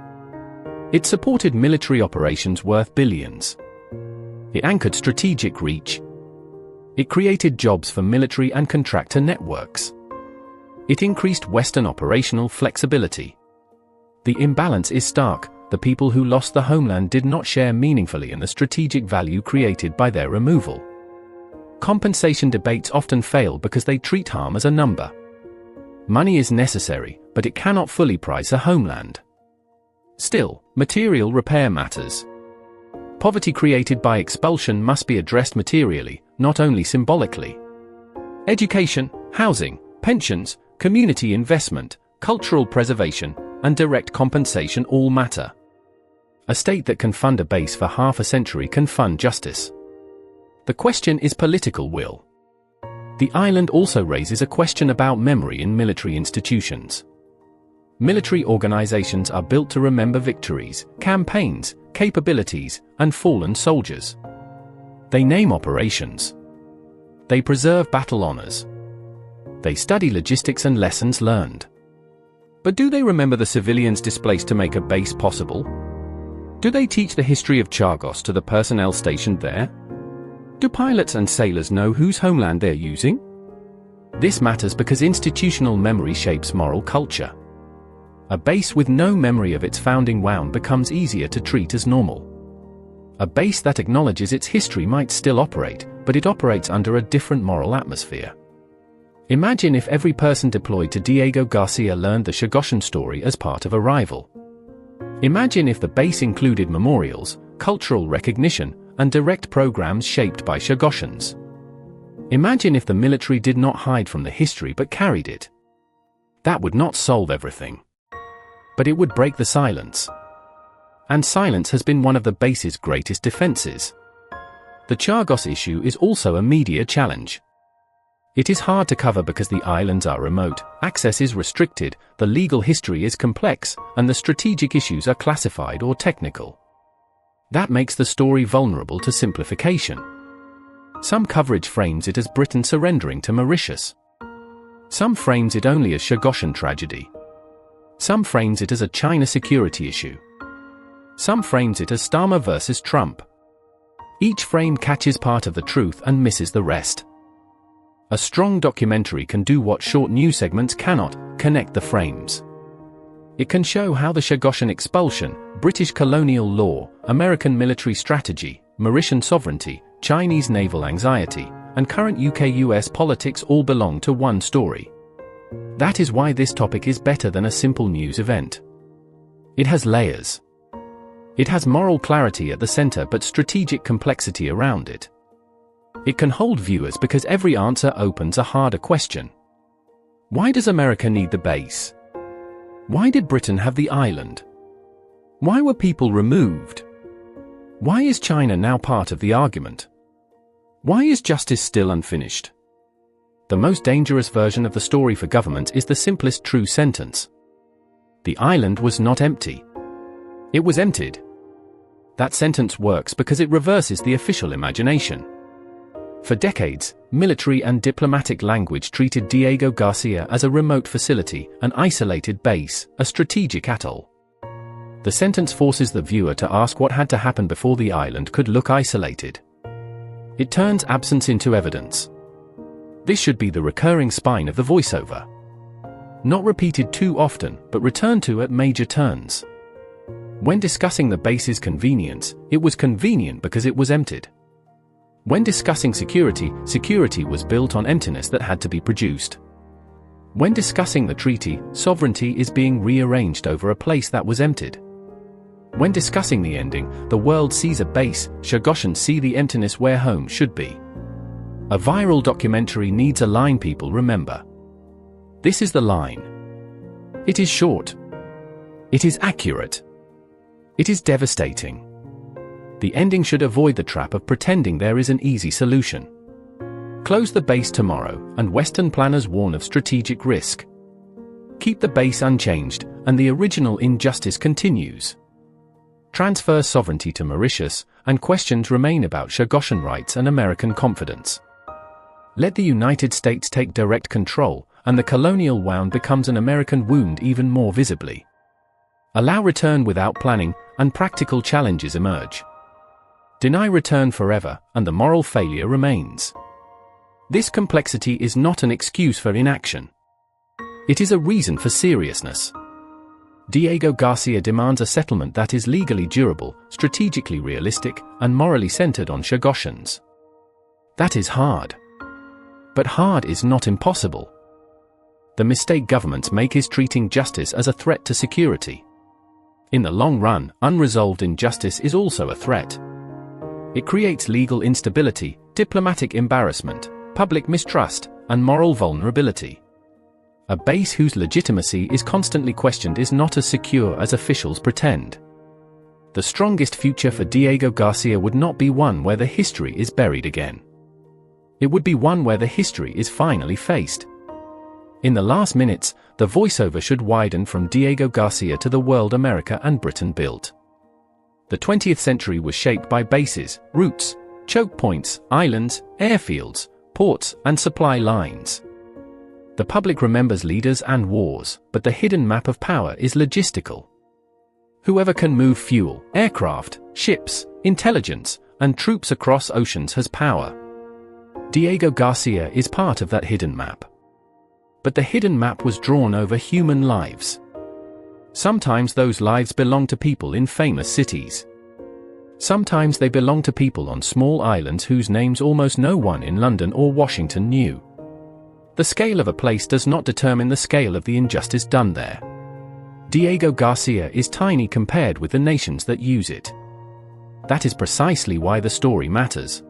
It supported military operations worth billions. It anchored strategic reach. It created jobs for military and contractor networks. It increased Western operational flexibility. The imbalance is stark. The people who lost the homeland did not share meaningfully in the strategic value created by their removal. Compensation debates often fail because they treat harm as a number. Money is necessary, but it cannot fully price a homeland. Still, material repair matters. Poverty created by expulsion must be addressed materially, not only symbolically. Education, housing, pensions, community investment, cultural preservation, and direct compensation all matter. A state that can fund a base for half a century can fund justice. The question is political will. The island also raises a question about memory in military institutions. Military organizations are built to remember victories, campaigns, capabilities, and fallen soldiers. They name operations. They preserve battle honors. They study logistics and lessons learned. But do they remember the civilians displaced to make a base possible? Do they teach the history of Chagos to the personnel stationed there? Do pilots and sailors know whose homeland they're using? This matters because institutional memory shapes moral culture. A base with no memory of its founding wound becomes easier to treat as normal. A base that acknowledges its history might still operate, but it operates under a different moral atmosphere. Imagine if every person deployed to Diego Garcia learned the Chagosian story as part of arrival. Imagine if the base included memorials, cultural recognition, and direct programs shaped by Chagosians. Imagine if the military did not hide from the history but carried it. That would not solve everything. But it would break the silence. And silence has been one of the base's greatest defenses. The Chagos issue is also a media challenge. It is hard to cover because the islands are remote, access is restricted, the legal history is complex, and the strategic issues are classified or technical. That makes the story vulnerable to simplification. Some coverage frames it as Britain surrendering to Mauritius. Some frames it only as Chagosian tragedy. Some frames it as a China security issue. Some frames it as Starmer versus Trump. Each frame catches part of the truth and misses the rest. A strong documentary can do what short news segments cannot: connect the frames. It can show how the Chagosian expulsion, British colonial law, American military strategy, Mauritian sovereignty, Chinese naval anxiety, and current UK-US politics all belong to one story. That is why this topic is better than a simple news event. It has layers. It has moral clarity at the center but strategic complexity around it. It can hold viewers because every answer opens a harder question. Why does America need the base? Why did Britain have the island? Why were people removed? Why is China now part of the argument? Why is justice still unfinished? The most dangerous version of the story for government is the simplest true sentence. The island was not empty. It was emptied. That sentence works because it reverses the official imagination. For decades, military and diplomatic language treated Diego Garcia as a remote facility, an isolated base, a strategic atoll. The sentence forces the viewer to ask what had to happen before the island could look isolated. It turns absence into evidence. This should be the recurring spine of the voiceover. Not repeated too often, but returned to at major turns. When discussing the base's convenience, it was convenient because it was emptied. When discussing security, security was built on emptiness that had to be produced. When discussing the treaty, sovereignty is being rearranged over a place that was emptied. When discussing the ending, the world sees a base, Chagosians see the emptiness where home should be. A viral documentary needs a line people remember. This is the line. It is short. It is accurate. It is devastating. The ending should avoid the trap of pretending there is an easy solution. Close the base tomorrow, and Western planners warn of strategic risk. Keep the base unchanged, and the original injustice continues. Transfer sovereignty to Mauritius, and questions remain about Chagosian rights and American confidence. Let the United States take direct control, and the colonial wound becomes an American wound even more visibly. Allow return without planning, and practical challenges emerge. Deny return forever, and the moral failure remains. This complexity is not an excuse for inaction. It is a reason for seriousness. Diego Garcia demands a settlement that is legally durable, strategically realistic, and morally centered on Chagosians. That is hard. But hard is not impossible. The mistake governments make is treating justice as a threat to security. In the long run, unresolved injustice is also a threat. It creates legal instability, diplomatic embarrassment, public mistrust, and moral vulnerability. A base whose legitimacy is constantly questioned is not as secure as officials pretend. The strongest future for Diego Garcia would not be one where the history is buried again. It would be one where the history is finally faced. In the last minutes, the voiceover should widen from Diego Garcia to the world America and Britain built. The 20th century was shaped by bases, routes, choke points, islands, airfields, ports, and supply lines. The public remembers leaders and wars, but the hidden map of power is logistical. Whoever can move fuel, aircraft, ships, intelligence, and troops across oceans has power. Diego Garcia is part of that hidden map. But the hidden map was drawn over human lives. Sometimes those lives belong to people in famous cities. Sometimes they belong to people on small islands whose names almost no one in London or Washington knew. The scale of a place does not determine the scale of the injustice done there. Diego Garcia is tiny compared with the nations that use it. That is precisely why the story matters.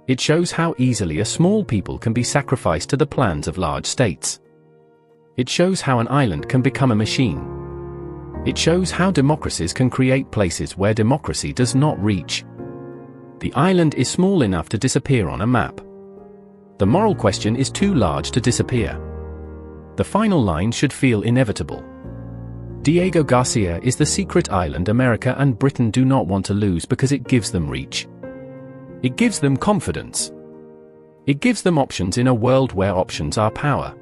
It shows how easily a small people can be sacrificed to the plans of large states. It shows how an island can become a machine. It shows how democracies can create places where democracy does not reach. The island is small enough to disappear on a map. The moral question is too large to disappear. The final line should feel inevitable. Diego Garcia is the secret island America and Britain do not want to lose because it gives them reach. It gives them confidence. It gives them options in a world where options are power.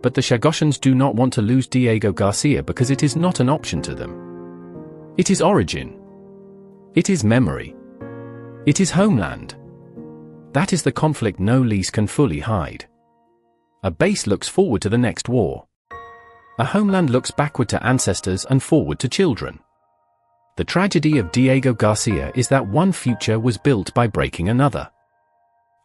But the Chagosians do not want to lose Diego Garcia because it is not an option to them. It is origin. It is memory. It is homeland. That is the conflict no lease can fully hide. A base looks forward to the next war. A homeland looks backward to ancestors and forward to children. The tragedy of Diego Garcia is that one future was built by breaking another.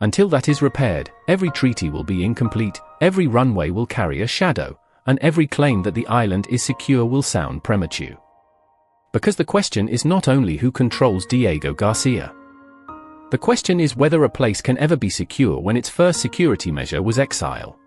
Until that is repaired, every treaty will be incomplete, every runway will carry a shadow, and every claim that the island is secure will sound premature. Because the question is not only who controls Diego Garcia. The question is whether a place can ever be secure when its first security measure was exile.